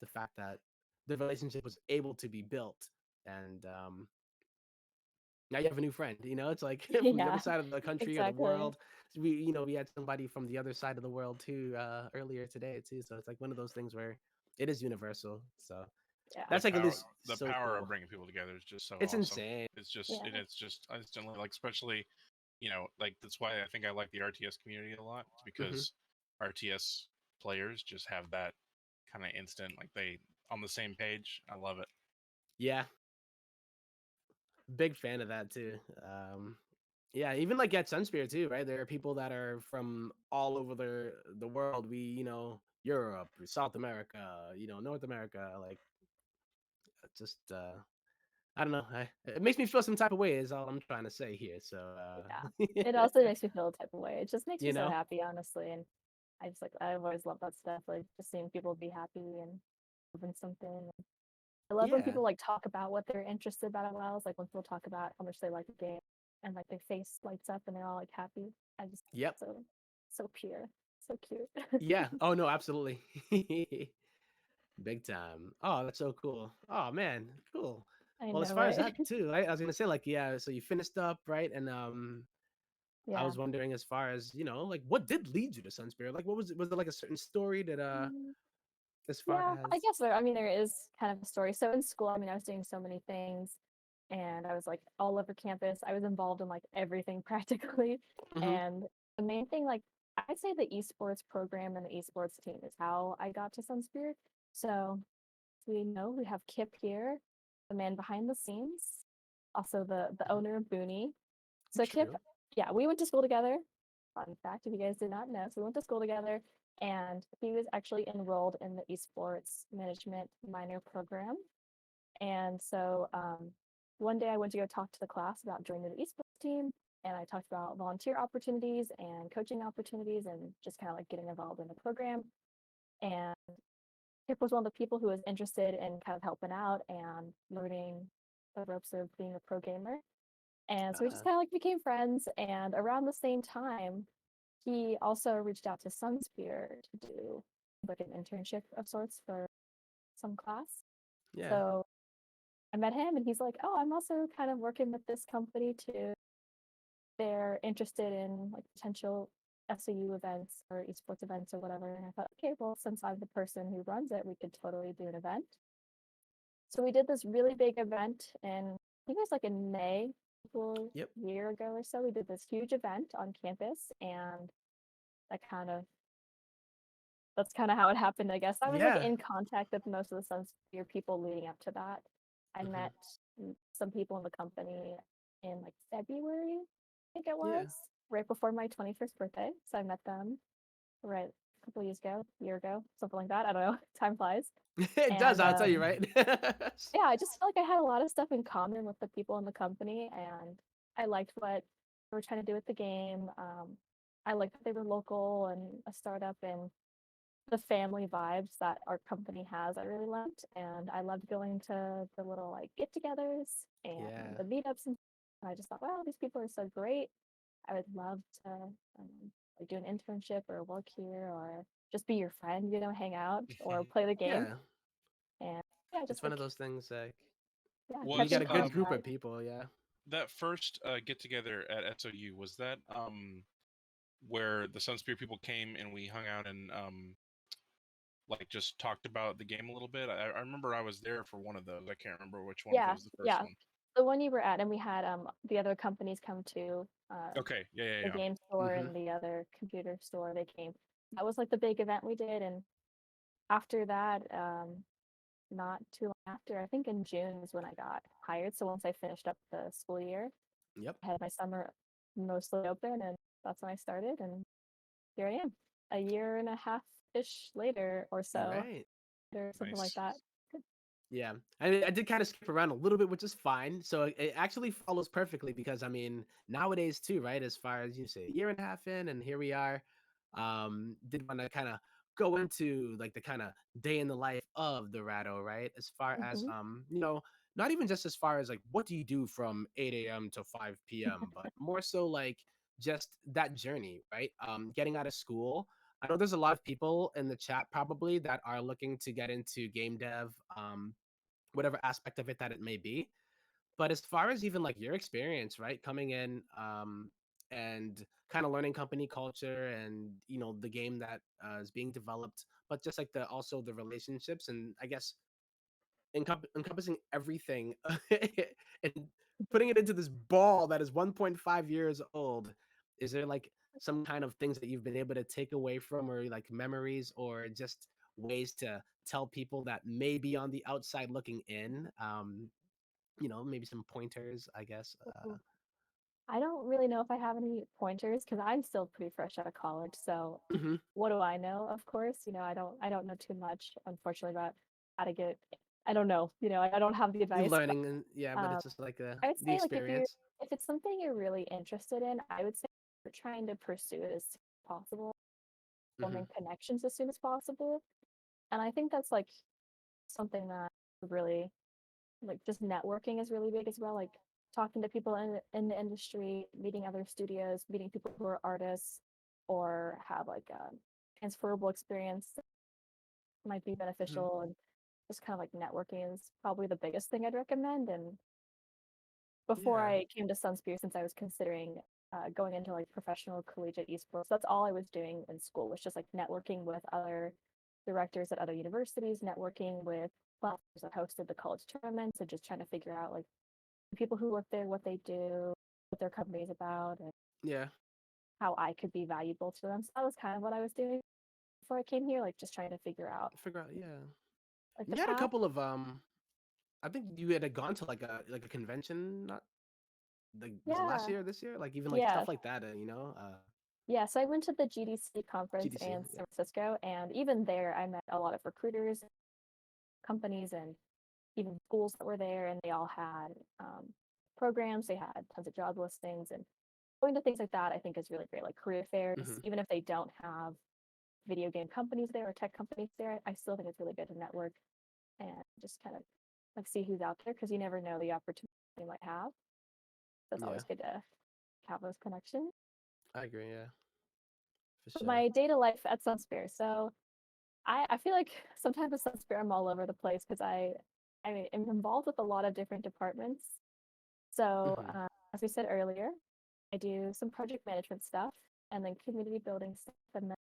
the fact that the relationship was able to be built, and now you have a new friend. It's like from the other Yeah, side of the country or the exactly. world. We had somebody from the other side of the world too earlier today too. So it's like one of those things where it is universal. So Yeah, The that's like at power, least the so power of cool. bringing people together is just so It's awesome. insane. yeah, It's just instantly like, especially, like that's why I think I like the RTS community a lot. It's Hmm. because RTS players just have that kind of instant, like they on the same page. I love it. Yeah, big fan of that too. Yeah, even like at Sunspear too, right? There are people that are from all over the world. Europe, South America, North America, like just I don't know. It makes me feel some type of way is all I'm trying to say here. So yeah. It also makes me feel a type of way. It just makes me you so know, happy, honestly. And I just like, I've always loved that stuff. Like just seeing people be happy and loving something. I love when Yeah. people like talk about what they're interested about as well. It's like when people talk about how much they like the game and like their face lights up and they're all like happy. I just Yep. so pure, so cute. Yeah. Oh no, absolutely. Big time. Oh, that's so cool. Oh man, cool. I Well, as know, far as right? that too, I was gonna say like yeah. So you finished up, right? And I Yeah. was wondering as far as like what did lead you to Sunspear? Like, what was it? Was it like a certain story that Mm, as far Yeah, I as guess I mean there is kind of a story. So in school, I mean I was doing so many things and I was like all over campus. I was involved in like everything practically. hmm And the main thing like I'd say the esports program and the esports team is how I got to Sunspear. So we have Kip here, the man behind the scenes, also the owner of Booney. So Kip, true? yeah, we went to school together. Fun fact, if you guys did not know, so we went to school together, and he was actually enrolled in the esports management minor program. And so one day I went to go talk to the class about joining the esports team, and I talked about volunteer opportunities and coaching opportunities, and just kind of like getting involved in the program. And Kip was one of the people who was interested in kind of helping out and learning the ropes of being a pro gamer. And so we just Uh, kind of like became friends. And around the same time, he also reached out to Sunspear to do like an internship of sorts for some class. yeah. So I met him and he's like, oh, I'm also kind of working with this company too. They're interested in like potential SAU events or esports events or whatever. And I thought, okay, well, since I'm the person who runs it, we could totally do an event. So we did this really big event and I think it was like in May, a Yep. year ago or so. We did this huge event on campus and that kind of that's kind of how it happened, I guess. I was like Yeah. in contact with most of the Sunsphere people leading up to that. I hmm met some people in the company in like February, I think it Yeah. was, right before my 21st birthday. So I met them right a couple of year ago, something like that. I don't know. Time flies. It does. And I'll tell you, right? yeah, I just felt like I had a lot of stuff in common with the people in the company, and I liked what they were trying to do with the game. I liked that they were local and a startup, and the family vibes that our company has, I really loved. And I loved going to the little like get-togethers and Yeah. the meetups, and I just thought, wow, these people are so great. I would love to like do an internship or work here or just be your friend, hang out or play the game. Yeah. And yeah, It's just one like of those things like yeah, when you kept Was got in a good group contact. of people. Yeah. that first get together at SOU, was that where the Sunspear people came and we hung out and like just talked about the game a little bit? I remember I was there for one of those. I can't remember which one, if it Yeah, was the first yeah. one. The one you were at, and we had the other companies come to Okay, yeah, yeah, the yeah. game store hmm and the other computer store. They came. That was like the big event we did, and after that, not too long after, I think in June is when I got hired. So once I finished up the school year, Yep. I had my summer mostly open, and that's when I started. And here I am, a year and a half ish later or so, Right. or something like Nice. that. Yeah, I mean, I did kind of skip around a little bit, which is fine. So it actually follows perfectly because I mean, nowadays too, right? As far as you say, a year and a half in, and here we are. Did want to kind of go into like the kind of day in the life of the Ratto, right? As far as Hmm. not even just as far as like what do you do from 8 a.m. to 5 p.m., but more so like just that journey, right? Getting out of school. I know there's a lot of people in the chat probably that are looking to get into game dev. Whatever aspect of it that it may be. But as far as even like your experience, right, coming in and kind of learning company culture and the game that is being developed, but just like the also the relationships and I guess encompassing everything and putting it into this ball that is 1.5 years old. Is there like some kind of things that you've been able to take away from or like memories or just ways to tell people that may be on the outside looking in maybe some pointers, I guess. I don't really know if I have any pointers because I'm still pretty fresh out of college. So Mhm. what do I know? Of course, I don't know too much, unfortunately, about how to get. I don't know. I don't have the You're advice. But learning, and yeah, but um, it's just like I would the say like experience. if it's something you're really interested in, I would say you're trying to pursue it as soon as possible, hmm forming connections as soon as possible. And I think that's like something that really like just networking is really big as well. Like talking to people in the industry, meeting other studios, meeting people who are artists or have like a transferable experience that might be Mhm. beneficial, and just kind of like networking is probably the biggest thing I'd recommend. And before Yeah. I came to Sunspear, since I was considering going into like professional collegiate esports, that's all I was doing in school was just like networking with other directors at other universities, networking with platforms that hosted the college tournaments, and just trying to figure out like the people who work there, what they do, what their company is about, and Yeah. how I could be valuable to them. So that was kind of what I was doing before I came here, like just trying to figure out Figure out. Yeah. like the You had a path. couple of I think you had gone to like a convention, not like was it last Yeah, year or this year? Like even like yeah, stuff like that, yeah. So I went to the GDC conference GDC. in Yeah. San Francisco, and even there, I met a lot of recruiters, companies, and even schools that were there, and they all had programs. They had tons of job listings, and going to things like that, I think, is really great. Like career fairs, Hmm. even if they don't have video game companies there or tech companies there, I still think it's really good to network and just kind of like see who's out there because you never know the opportunity you might have. So it's Yeah. always good to have those connections. I agree. Yeah. For But sure. my data life at Sunspear. So I feel like sometimes at Sunspear I'm all over the place because I am involved with a lot of different departments. So Hmm. as we said earlier, I do some project management stuff and then community building stuff, and then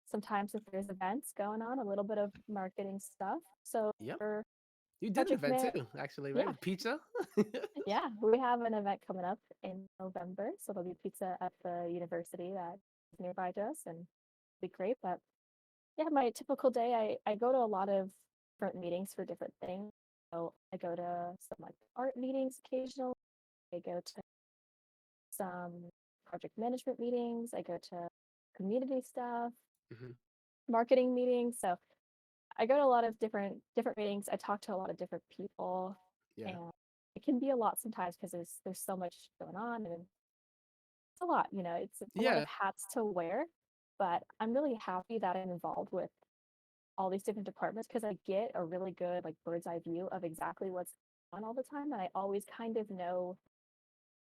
sometimes if there's events going on, a little bit of marketing stuff. So Yep. for You did an project event man, too, actually, right? yeah, With pizza. yeah, we have an event coming up in November, so there'll be pizza at the university that is nearby to us, and it'll be great. But yeah, my typical day, I go to a lot of different meetings for different things. So I go to some like art meetings occasionally. I go to some project management meetings. I go to community stuff, Hmm. marketing meetings. So I go to a lot of different meetings. I talk to a lot of different people, Yeah. and it can be a lot sometimes because there's so much going on, and it's a lot. It's a lot of Yeah. hats to wear. But I'm really happy that I'm involved with all these different departments because I get a really good like bird's eye view of exactly what's on all the time, and I always kind of know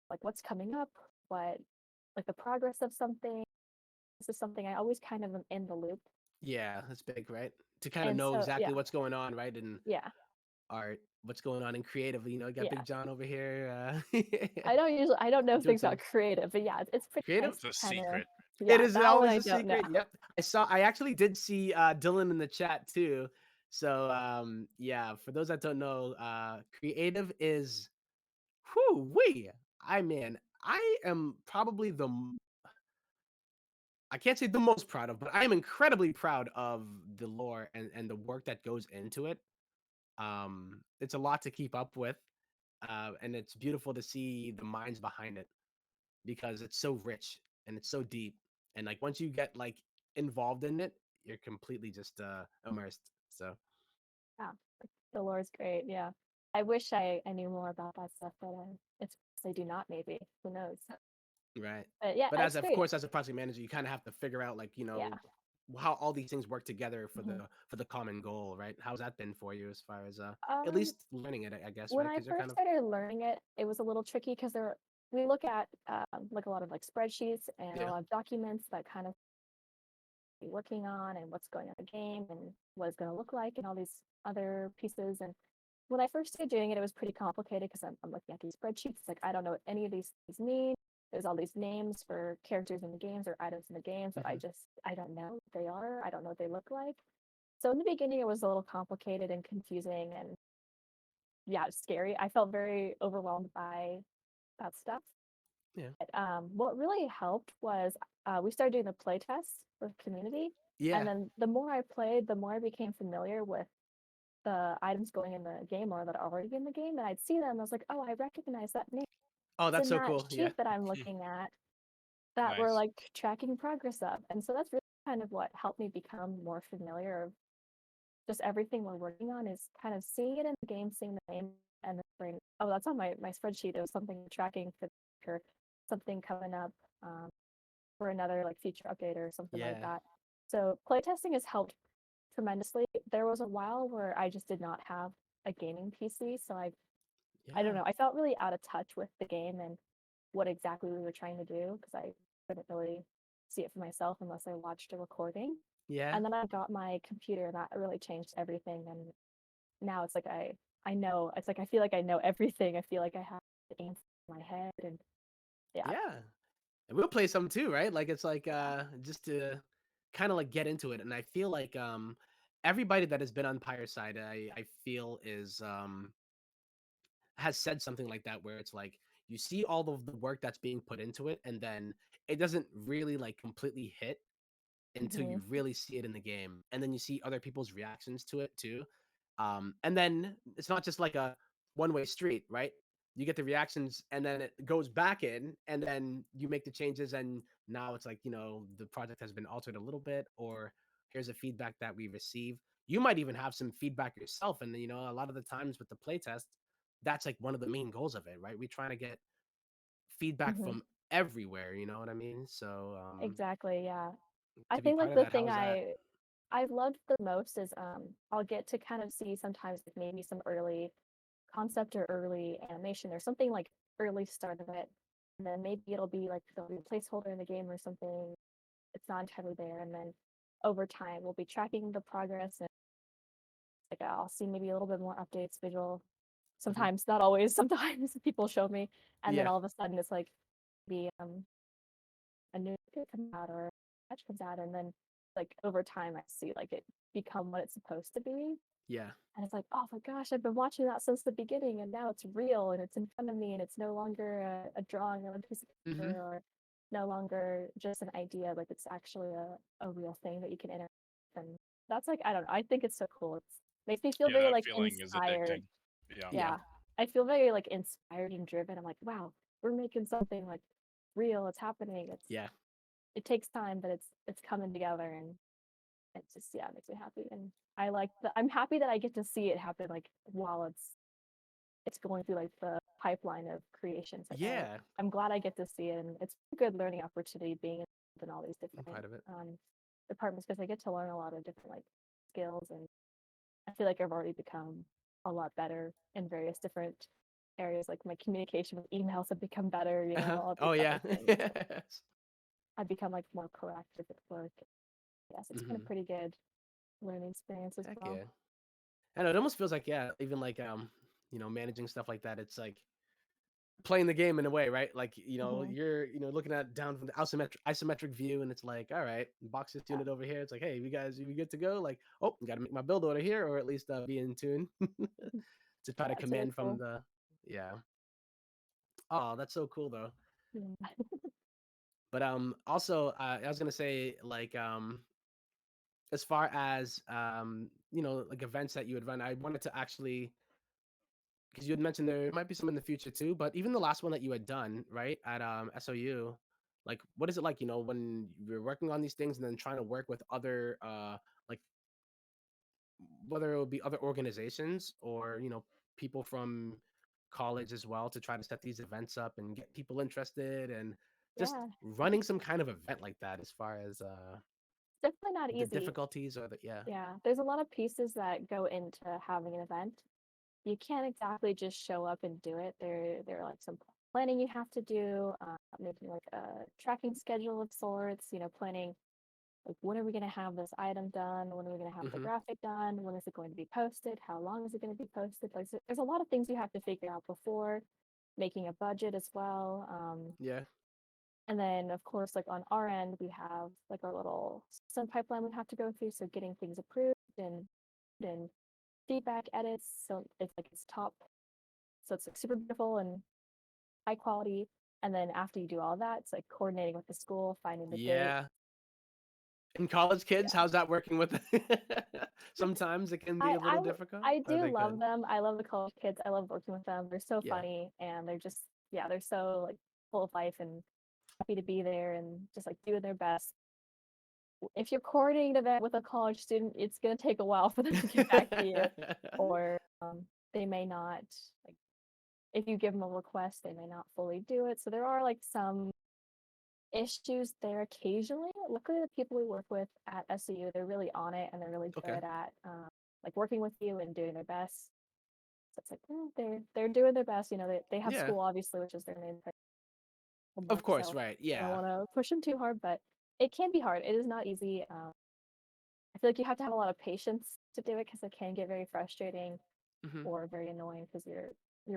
like what's coming up, what like the progress of something. This is something I always kind of am in the loop, Yeah. That's big, right? To kind of and know so exactly yeah, what's going on, right? And yeah, art, what's going on in creative. You got yeah. Big John over here, I don't know doing things about some creative, but yeah, it's pretty creative. nice It's a to kind of secret. It yeah is that one always I a don't know. secret. Yep. I actually did see Dylan in the chat too. So yeah, for those that don't know, creative is whoo wee. I am probably I can't say the most proud of, but I am incredibly proud of the lore and the work that goes into it. It's a lot to keep up with. And it's beautiful to see the minds behind it because it's so rich and it's so deep. And like once you get like involved in it, you're completely just immersed. So Yeah, the lore is great. Yeah, I wish I knew more about that stuff, but it's I do not. Maybe who knows? right. But yeah, But as it's of great. course, as a project manager, you kind of have to figure out like, Yeah. how all these things work together Mhm. for the common goal, right? How's that been for you as far as at Um, least learning it, I guess, when right? I Because you're first kind of started learning it, it was a little tricky because we look at like a lot of like spreadsheets and a yeah. lot of documents that kind of be working on and what's going on in the game and what it's going to look like and all these other pieces. And when I first started doing it, it was pretty complicated because I'm looking at these spreadsheets. It's like I don't know what any of these things mean. There's all these names for characters in the games or items in the games that Hmm. I don't know what they are. I don't know what they look like. So in the beginning, it was a little complicated and confusing and yeah, scary. I felt very overwhelmed by that stuff. Yeah. But, what really helped was we started doing the play tests with community, and Yeah. then the more I played, the more I became familiar with the items going in the game or that are already in the game, and I'd see them. I was like, oh, I recognize that name. Oh, It's that's in so that cool. Yeah. sheet that I'm looking at that we're Nice. like tracking progress of, and so that's really kind of what helped me become more familiar of just everything we're working on is kind of seeing it in the game, seeing the name, and then bring, oh, that's on my spreadsheet. It was something tracking for something coming up for another like feature update or something like Yeah. that. So playtesting has helped tremendously. There was a while where I just did not have a gaming PC, so I don't Yeah. know. I felt really out of touch with the game and what exactly we were trying to do because I couldn't really see it for myself unless I watched a recording. Yeah. And then I got my computer, and that really changed everything. And now it's like I know. It's like I feel like I know everything. I feel like I have the answer in my head, and yeah, Yeah. And we'll play some too, right? Like it's like yeah. just to kind of like get into it. And I feel like everybody that has been on Pyreside, I feel is has said something like that where it's like you see all of the work that's being put into it and then it doesn't really like completely hit until Hmm. you really see it in the game, and then you see other people's reactions to it too. And then it's not just like a one-way street, right? You get the reactions, and then it goes back in, and then you make the changes, and now it's like the project has been altered a little bit, or here's a feedback that we receive. You might even have some feedback yourself, and a lot of the times with the playtest, that's like one of the main goals of it, right? We're trying to get feedback Hmm. from everywhere. You know what I mean? So Exactly. Yeah. I to be think part like of the that, thing how's that? I've loved the most is I'll get to kind of see sometimes like maybe some early concept or early animation or something like early start of it. And then maybe it'll be like there'll be a placeholder in the game or something. It's not entirely there. And then over time we'll be tracking the progress, and like I'll see maybe a little bit more updates, visual. Mhm. Sometimes, not always, sometimes people show me. And then Yeah. all of a sudden it's like the a new update comes out or a patch comes out, and then like over time I see like it become what it's supposed to be. Yeah. And it's like, oh my gosh, I've been watching that since the beginning, and now it's real and it's in front of me, and it's no longer a drawing on a piece of paper Mhm. or no longer just an idea. Like it's actually a real thing that you can interact with. And that's like, I don't know, I think it's so cool. It makes me feel Yeah, very that like feeling is inspired. addicting. Yeah. Yeah. Yeah. I feel very like inspired and driven. I'm like, wow, we're making something like real. It's happening. Yeah. It takes time, but it's coming together, and it just, yeah, it makes me happy. And I'm happy that I get to see it happen like while it's going through like the pipeline of creation. It's like, oh, Yeah. I'm glad I get to see it, and it's a good learning opportunity being in all these I'm different part of it. departments because I get to learn a lot of different like skills, and I feel like I've already become a lot better in various different areas. Like my communication with emails have become better, Uh-huh. all these Oh other yeah. things. Yes. I've become like more proactive at work. Yes, it's been a Mhm. pretty good learning experience as Heck well. yeah. I know it almost feels like even like managing stuff like that. It's like playing the game in a way, right? Like Hmm. you're looking at down from the isometric view, and it's like, all right, box is Yeah, tuned over here. It's like, hey, you guys, you good to go? Like, oh, got to make my build order here, or at least be in tune to try yeah, to it's really command from cool. the yeah. Oh, that's so cool though. Yeah. But also I was gonna say like as far as like events that you would run, I wanted to actually because you had mentioned there might be some in the future too, but even the last one that you had done right at SOU, like what is it like when you're working on these things and then trying to work with other like whether it would be other organizations or people from college as well to try to set these events up and get people interested and just Yeah, running some kind of event like that as far as it's definitely not the easy. difficulties or the yeah. Yeah, there's a lot of pieces that go into having an event. You can't exactly just show up and do it. There are like some planning you have to do, making like a tracking schedule of sorts. Planning like when are we going to have this item done? When are we going to have the Hmm. graphic done? When is it going to be posted? How long is it going to be posted? Like, there's a lot of things you have to figure out before making a budget as well. Yeah. And then, of course, like on our end, we have like our little system pipeline we have to go through. So getting things approved and feedback edits. So it's like it's top. So it's like super beautiful and high quality. And then after you do all that, it's like coordinating with the school, finding the date. Yeah. And college kids, Yeah. how's that working with sometimes it can be I a I little w- difficult? I Are do they love good? them. I love the college kids. I love working with them. They're so Yeah. funny, and they're just, yeah, they're so like full of life and happy to be there and just like doing their best. If you're coordinating an event with a college student, it's gonna take a while for them to get back to you, or they may not like if you give them a request, they may not fully do it. So there are like some issues there occasionally. Luckily, the people we work with at SEU, they're really on it and they're really Okay. good at like working with you and doing their best. So it's like they're doing their best. They have Yeah. school obviously, which is their main Of homework. course, So right. I don't Yeah. want to push them too hard, but it can be hard. It is not easy. I feel like you have to have a lot of patience to do it because it can get very frustrating Hmm. or very annoying because you're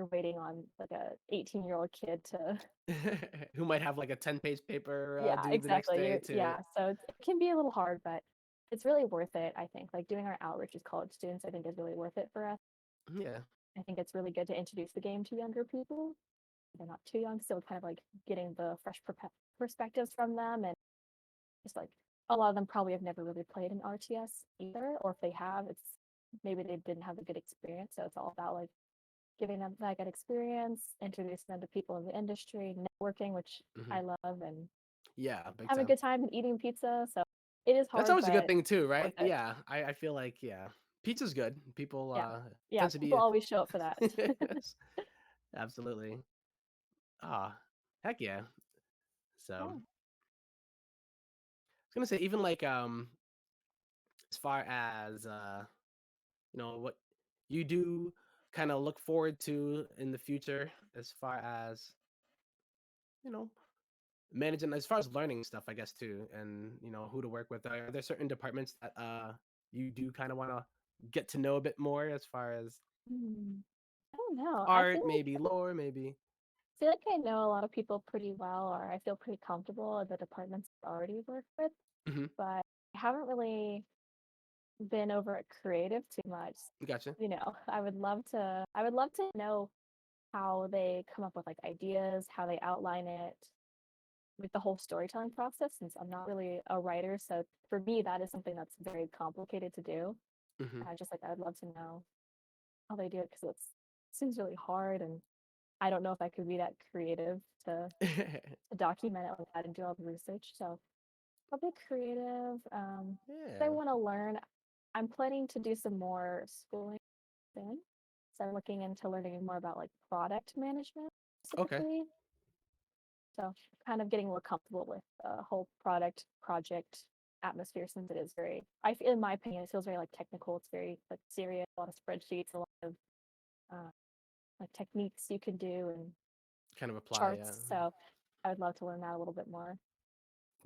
waiting on like a 18-year-old kid to Who might have like a 10-page paper yeah, due the next exactly. day to. Yeah, so it can be a little hard, but it's really worth it, I think. Like doing our outreach as college students, I think is really worth it for us. Yeah. I think it's really good to introduce the game to younger people. They're not too young, so kind of like getting the fresh perspectives from them, and just like a lot of them probably have never really played an RTS either, or if they have, it's maybe they didn't have a good experience. So it's all about like giving them that good experience, introducing them to people in the industry, networking, which Hmm. I love, and Yeah, big having a time. good time and eating pizza. So it is That's hard, always a good but thing too, right? worth it. Yeah, I feel like, yeah, pizza's good. People Yeah. Yeah. tends to People be. always show up for that. Yes, absolutely. Ah, heck yeah. So I Yeah. was gonna say, even like as far as what you do kind of look forward to in the future, as far as you know managing, as far as learning stuff, I guess, too, and who to work with. Are there certain departments that you do kind of want to get to know a bit more, as far as I don't know. art, maybe lore, maybe? Feel like I know a lot of people pretty well, or I feel pretty comfortable in the departments I already work with, Hmm. but I haven't really been over at creative too much. Gotcha. I would love to know how they come up with like ideas, how they outline it, like the whole storytelling process, since I'm not really a writer. So for me, that is something that's very complicated to do. Hmm. Just like I'd love to know how they do it because it seems really hard, and I don't know if I could be that creative to document it like that and do all the research. So probably creative. I Yeah. want to learn. I'm planning to do some more schooling soon. So I'm looking into learning more about like product management Okay. specifically. So kind of getting more comfortable with the whole product project atmosphere since it is very, in my opinion, it feels very like technical. It's very like serious, a lot of spreadsheets, a lot of uh, like techniques you can do and Kind of apply. Yeah. charts. So I would love to learn that a little bit more.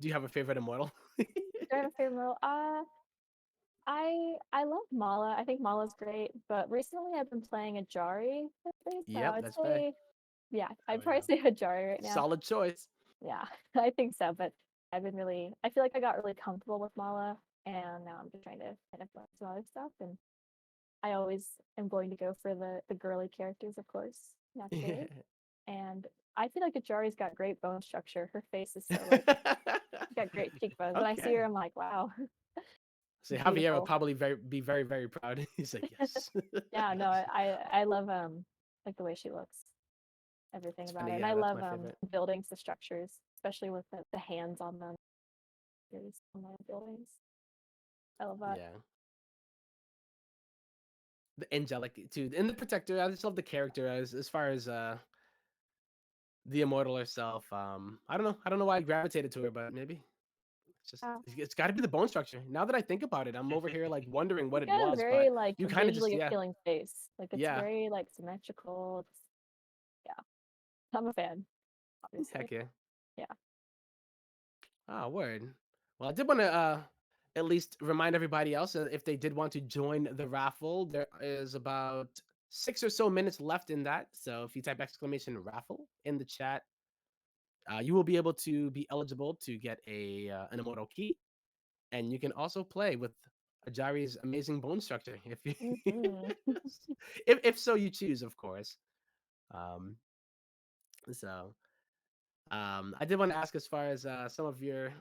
Do you have a favorite immortal? Do I have a favorite role? I love Mala. I think Mala's great, but recently I've been playing Ajari lately, so Yep, I'd that's fair. say yeah, Oh I'd probably yeah. say Ajari right now. Solid choice. Yeah, I think so, but I feel like I got really comfortable with Mala, and now I'm just trying to kind of learn some other stuff, and I always am going to go for the girly characters, of course, naturally. And I feel like Ajari's got great bone structure. Her face is so like she's got great cheekbones. When I see her, Okay. I'm like, wow, So Javier will beautiful. probably be very, very proud. He's like, yes. Yeah, no, I love like the way she looks, everything It's about her, funny. and I Yeah, that's love my favorite. the buildings, the structures, especially with the hands on them. There's on the buildings. I love that. Yeah. The angelic too, and the protector. I just love the character as far as the immortal herself. I don't know why I gravitated to her, but maybe it's just Yeah. it's got to be the bone structure. Now that I think about it, I'm over here like wondering what She's it got a was, but very like you kind of just visually appealing face. Like it's yeah, very like symmetrical. It's yeah. I'm a fan, obviously. heck yeah. Yeah. Ah, word. Well, I did want to at least remind everybody else if they did want to join the raffle, there is about 6 or so minutes left in that. So if you type exclamation raffle in the chat, you will be able to be eligible to get an immortal key, and you can also play with Ajari's amazing bone structure if you Hmm. if so you choose, of course. Um, so I did want to ask as far as some of your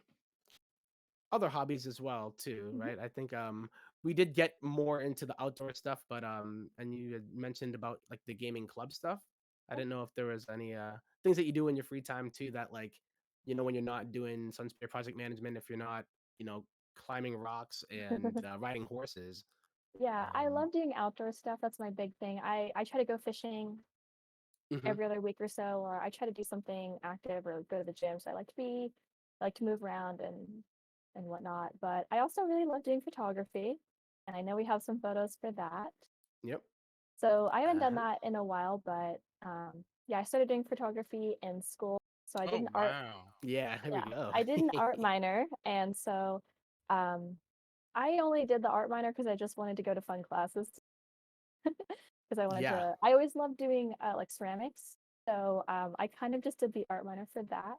other hobbies as well too, Hmm. right? I think we did get more into the outdoor stuff, but and you had mentioned about like the gaming club stuff. I didn't know if there was any things that you do in your free time too that like when you're not doing Sunspear project management, if you're not climbing rocks and riding horses. Yeah, I Um, love doing outdoor stuff. That's my big thing. I try to go fishing mhm. every other week or so, or I try to do something active or go to the gym. So I like to move around and whatnot. But I also really love doing photography, and I know we have some photos for that. Yep. So I haven't done Uh-huh. that in a while, but yeah, I started doing photography in school. So I did Oh an art, wow. Yeah, there we yeah, go. I did an art minor, and so um, I only did the art minor because I just wanted to go to fun classes because I wanted Yeah. to. I always loved doing like ceramics, so I kind of just did the art minor for that.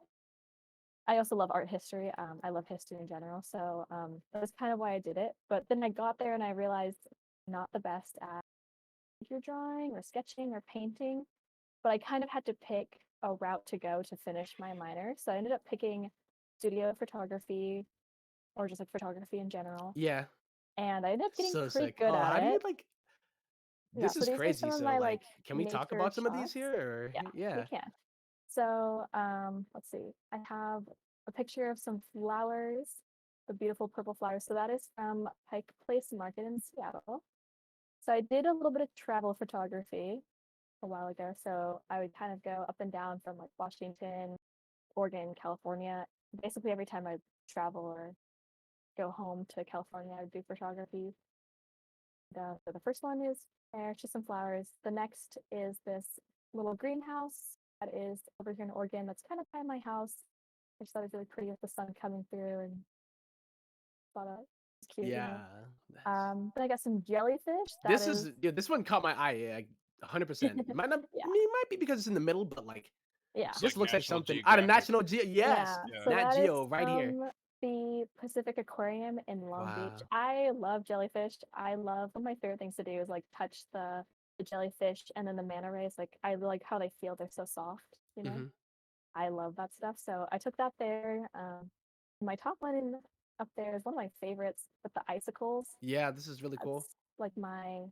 I also love art history. I love history in general, so that's kind of why I did it. But then I got there and I realized I'm not the best at figure drawing or sketching or painting, but I kind of had to pick a route to go to finish my minor. So I ended up picking studio photography or just like photography in general. Yeah. And I ended up getting So pretty sick. good Oh, at how do you it. like Yeah, this so is these are some crazy. of So my like like can we talk nature about some of these shots. here or Yeah, we yeah. can. So let's see. I have a picture of some flowers, the beautiful purple flowers. So that is from Pike Place Market in Seattle. So I did a little bit of travel photography a while ago. So I would kind of go up and down from like Washington, Oregon, California. Basically, every time I travel or go home to California, I would do photography. So the first one is there, just some flowers. The next is this little greenhouse that is over here in Oregon. That's kind of by my house. I just thought it was really pretty with the sun coming through and thought it was cute. Yeah. That's Then I got some jellyfish. That this is, is yeah, this one caught my eye like 100%. Might not yeah, I mean, it might be because it's in the middle, but like yeah. It's this like looks like National something out of Geographic. National Geo. Yes, Yeah, Yeah. so Nat that is Geo right here. from the Pacific Aquarium in Long Beach. Wow. I love jellyfish. I love one of my favorite things to do is like touch the jellyfish and then the manta rays. Like I like how they feel. They're so soft, you know. Hmm. I love that stuff. So I took that there. My top one up there is one of my favorites with the icicles. Yeah, this is really cool. That's like my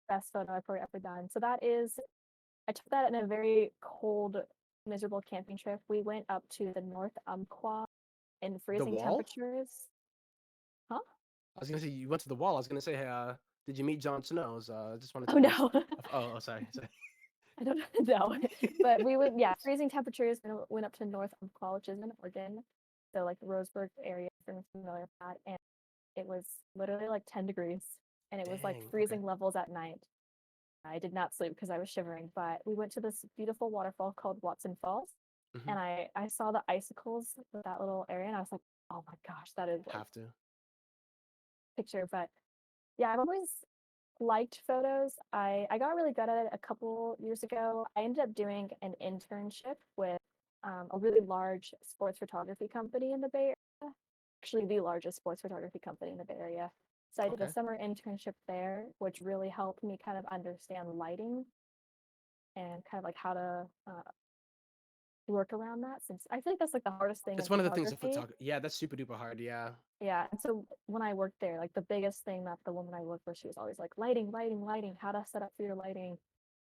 best photo I've probably ever done. So that is I took that in a very cold, miserable camping trip. We went up to the North Umpqua in The freezing wall? temperatures. Huh? I was gonna say you went to the wall. I was gonna say, did you meet Jon Snows? I just wanted Oh to ask. no, Sorry, sorry. I don't know. But we went, yeah, freezing temperatures. And went up to North Umpqua, which is in Oregon, so like the Roseburg area, if you're familiar with that. And it was literally like 10 degrees, and it was like Dang. Okay. freezing levels at night. I did not sleep because I was shivering, but we went to this beautiful waterfall called Watson Falls, Hmm. and I saw the icicles with that little area, and I was like, oh my gosh, that is like Have to. picture. But yeah, I've always liked photos. I got really good at it a couple years ago. I ended up doing an internship with a really large sports photography company in the Bay Area, actually the largest sports photography company in the Bay Area. So I did a Okay. summer internship there, which really helped me kind of understand lighting and kind of like how to work around that. Since I feel like that's like the hardest thing in It's one of the things that photography. photography. Yeah, that's super duper hard. Yeah. Yeah, and so when I worked there, like the biggest thing that the woman I worked with, she was always like, lighting, lighting, lighting, how to set up for your lighting.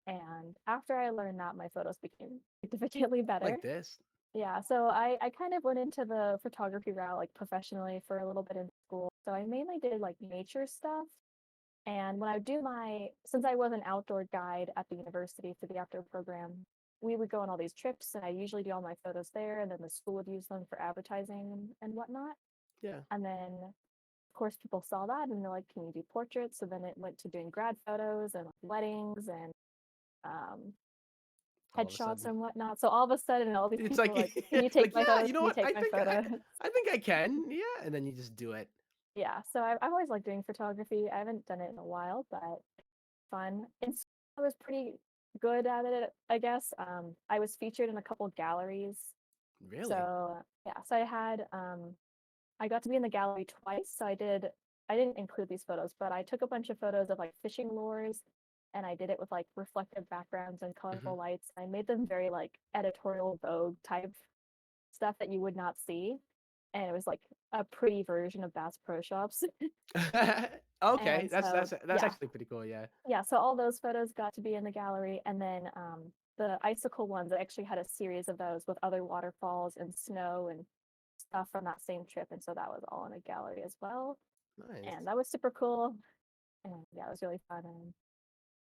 And after I learned that, my photos became significantly better. Like this. Yeah, so I kind of went into the photography route like professionally for a little bit in school. So I mainly did like nature stuff. And when I would do since I was an outdoor guide at the university for the outdoor program, we would go on all these trips, and I usually do all my photos there, and then the school would use them for advertising and whatnot. Yeah. And then, of course, people saw that and they're like, "Can you do portraits?" So then it went to doing grad photos and like, weddings and um, All of a headshots sudden. and whatnot. So all of a sudden, all these It's people were like like, "Can you take like my yeah, photos? you know Can you what? take my photos?" I think I can. Yeah, and then you just do it. Yeah. So I've always liked doing photography. I haven't done it in a while, but fun. In school, I was pretty good at it, I guess. I was featured in a couple galleries. Really? So yeah, so I got to be in the gallery twice. So I didn't include these photos, but I took a bunch of photos of like fishing lures, and I did it with like reflective backgrounds and Hmm. colorful lights. I made them very like editorial Vogue type stuff that you would not see. And it was like a pretty version of Bass Pro Shops. Okay, And so that's yeah, actually pretty cool. Yeah. yeah, so all those photos got to be in the gallery, and then the icicle ones, I actually had a series of those with other waterfalls and snow and stuff from that same trip, and so that was all in a gallery as well, Nice. and that was super cool, and yeah, it was really fun and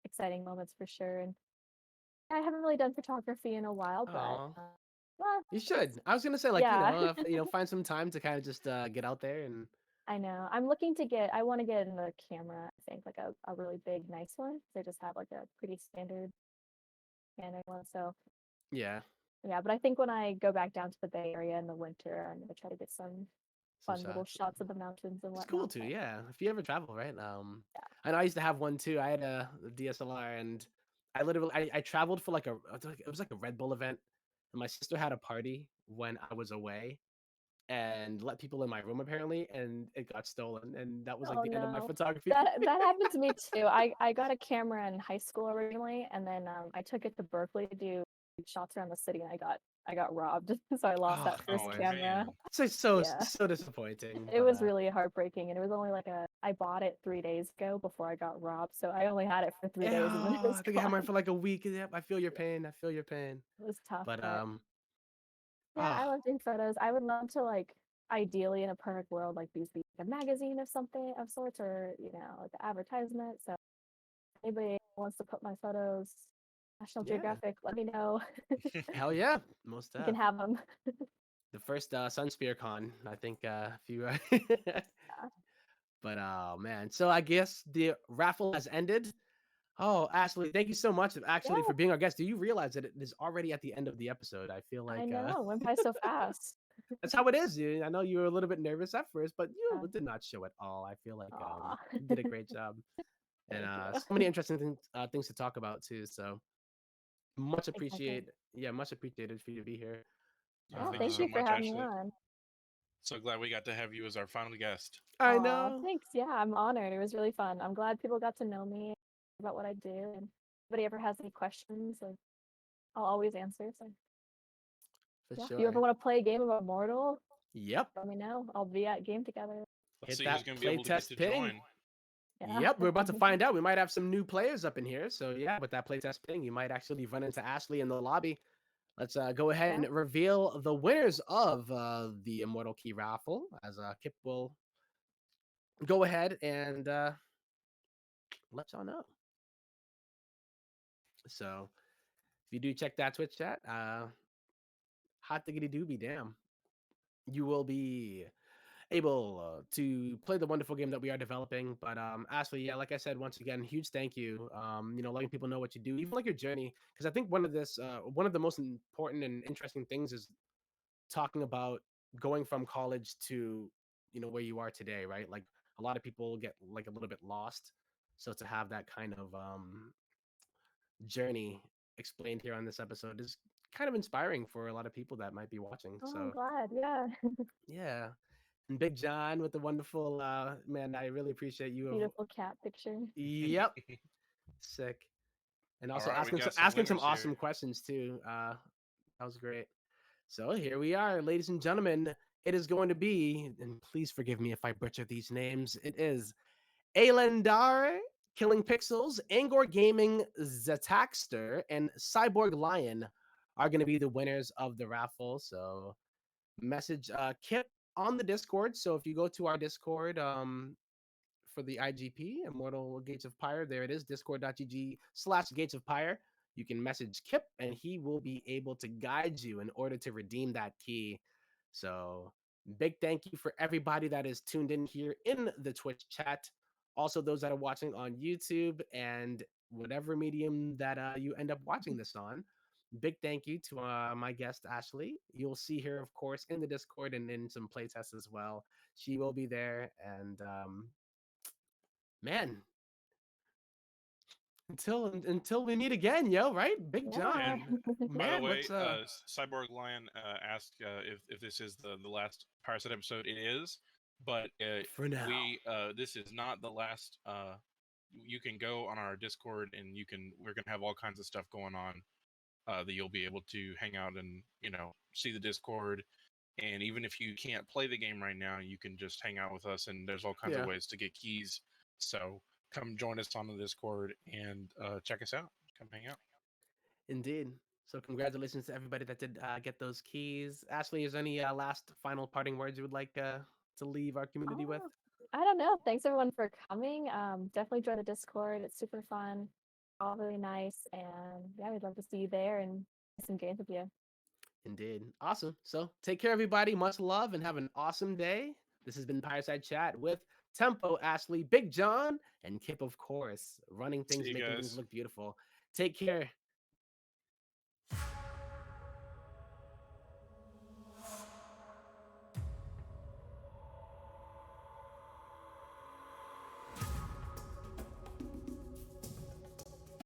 exciting moments for sure. And I haven't really done photography in a while, but Oh, well, you it's should. I was gonna say like yeah, find some time to kind of just get out there and I know. I'm looking to get. I want to get another camera. I think like a really big, nice one. They just have like a pretty standard Canon one. So Yeah, yeah, but I think when I go back down to the Bay Area in the winter, I'm gonna try to get some some fun little shots. shots of the mountains and It's cool whatnot. too. But Yeah, if you ever travel, right? yeah. I know I used to have one too. I had a DSLR, and I traveled for like it was like a Red Bull event, and my sister had a party when I was away, and let people in my room apparently, and it got stolen, and that was like Oh the end of my no. photography That career. happened to me too. I got a camera in high school originally, and then I took it to Berkeley to do shots around the city, and I got robbed, so I lost Oh that first Oh man, camera. man. it's so Yeah, so disappointing. it But was really heartbreaking, and it was only like I bought it 3 days ago before I got robbed, so I only had it for 3 days, and then it yeah, was I think I had gone. mine for like a week. Yep, I feel your pain. I feel your pain. It was tough, But but yeah, oh I love doing photos. I would love to like ideally in a perfect world like these be like a magazine of something of sorts, or like an advertisement. So anybody wants to put my photos, National yeah, Geographic, let me know. hell yeah, most You can def. have them. The first Sunspear con, I think. If you, but oh man, so I guess the raffle has ended. Oh, Ashley, thank you so much actually Yeah, for being our guest. Do you realize that it is already at the end of the episode? I feel I like know. It went by so fast. that's how it is. I know you were a little bit nervous at first, but Yeah. you did not show at all. I feel like Aw. you did a great job, and Thank you. so many interesting things to talk about too. So much Exactly. appreciate, yeah, much appreciated for you to be here. Yeah, Yeah, thank you thank so you Um, for much, having me Ashley. on. So glad we got to have you as our final guest. I Aw, know. thanks. Yeah, I'm honored. It was really fun. I'm glad people got to know me about what I do. And if anybody ever has any questions, like I'll always answer. So For yeah, if you ever sure. want to play a game of Immortal, Yep. let me know. I'll be at game together. Let's Hit see who's that going to be able to get playtest to ping. join. Yeah. Yep, we're about to find out. We might have some new players up in here. So yeah, with that playtest ping, you might actually run into Ashley in the lobby. Let's go ahead Yeah. and reveal the winners of the Immortal Key raffle. As Kip will go ahead and let y'all know. So if you do check that Twitch chat, hot diggity dooby damn, you will be able to play the wonderful game that we are developing. But Ashley, yeah, like I said, once again, huge thank you. Letting people know what you do, even like your journey, because I think one of the most important and interesting things is talking about going from college to where you are today, right? Like a lot of people get like a little bit lost, so to have that kind of journey explained here on this episode is kind of inspiring for a lot of people that might be watching. Oh, I'm So glad. Yeah. yeah. And Big John with the wonderful man, I really appreciate you of Beautiful cat picture. yep, sick. And All also right, we got some asking some winners here. awesome questions too. That was great. So here we are, ladies and gentlemen. It is going to be, and please forgive me if I butcher these names. It is Aelendar, Killing Pixels, Angor Gaming, Zetaxter, and Cyborg Lion are going to be the winners of the raffle. So message Kip on the Discord. So if you go to our Discord, for the IGP, Immortal Gates of Pyre. There it is, discord.gg/Gates of Pyre. You can message Kip and he will be able to guide you in order to redeem that key. So, big thank you for everybody that is tuned in here in the Twitch chat. Also, those that are watching on YouTube and whatever medium that you end up watching this on. Big thank you to my guest, Ashley. You'll see her, of course, in the Discord and in some playtests as well. She will be there. And man, until we meet again, yo, right? Big Yeah. John, And by the man, way, what's Cyborg Lion asked if this is the last Pyreside episode. It is, but for now? we this is not the last. You can go on our Discord and we're gonna have all kinds of stuff going on that you'll be able to hang out and see the Discord. And even if you can't play the game right now, you can just hang out with us. And there's all kinds of Yeah, ways to get keys. So come join us on the Discord and check us out. Come hang out. indeed. So congratulations to everybody that did get those keys. Ashley, is there any last final parting words you would like to leave our community with? Oh, I don't know. Thanks everyone for coming. Definitely join the Discord. It's super fun. All really nice. And yeah, we'd love to see you there and play some games with you. Indeed. Awesome. So take care, everybody. Much love and have an awesome day. This has been Pyreside Chat with Tempo, Ashley, Big Jon, and Kip, of course, running See things, you making things guys. look beautiful. Take care.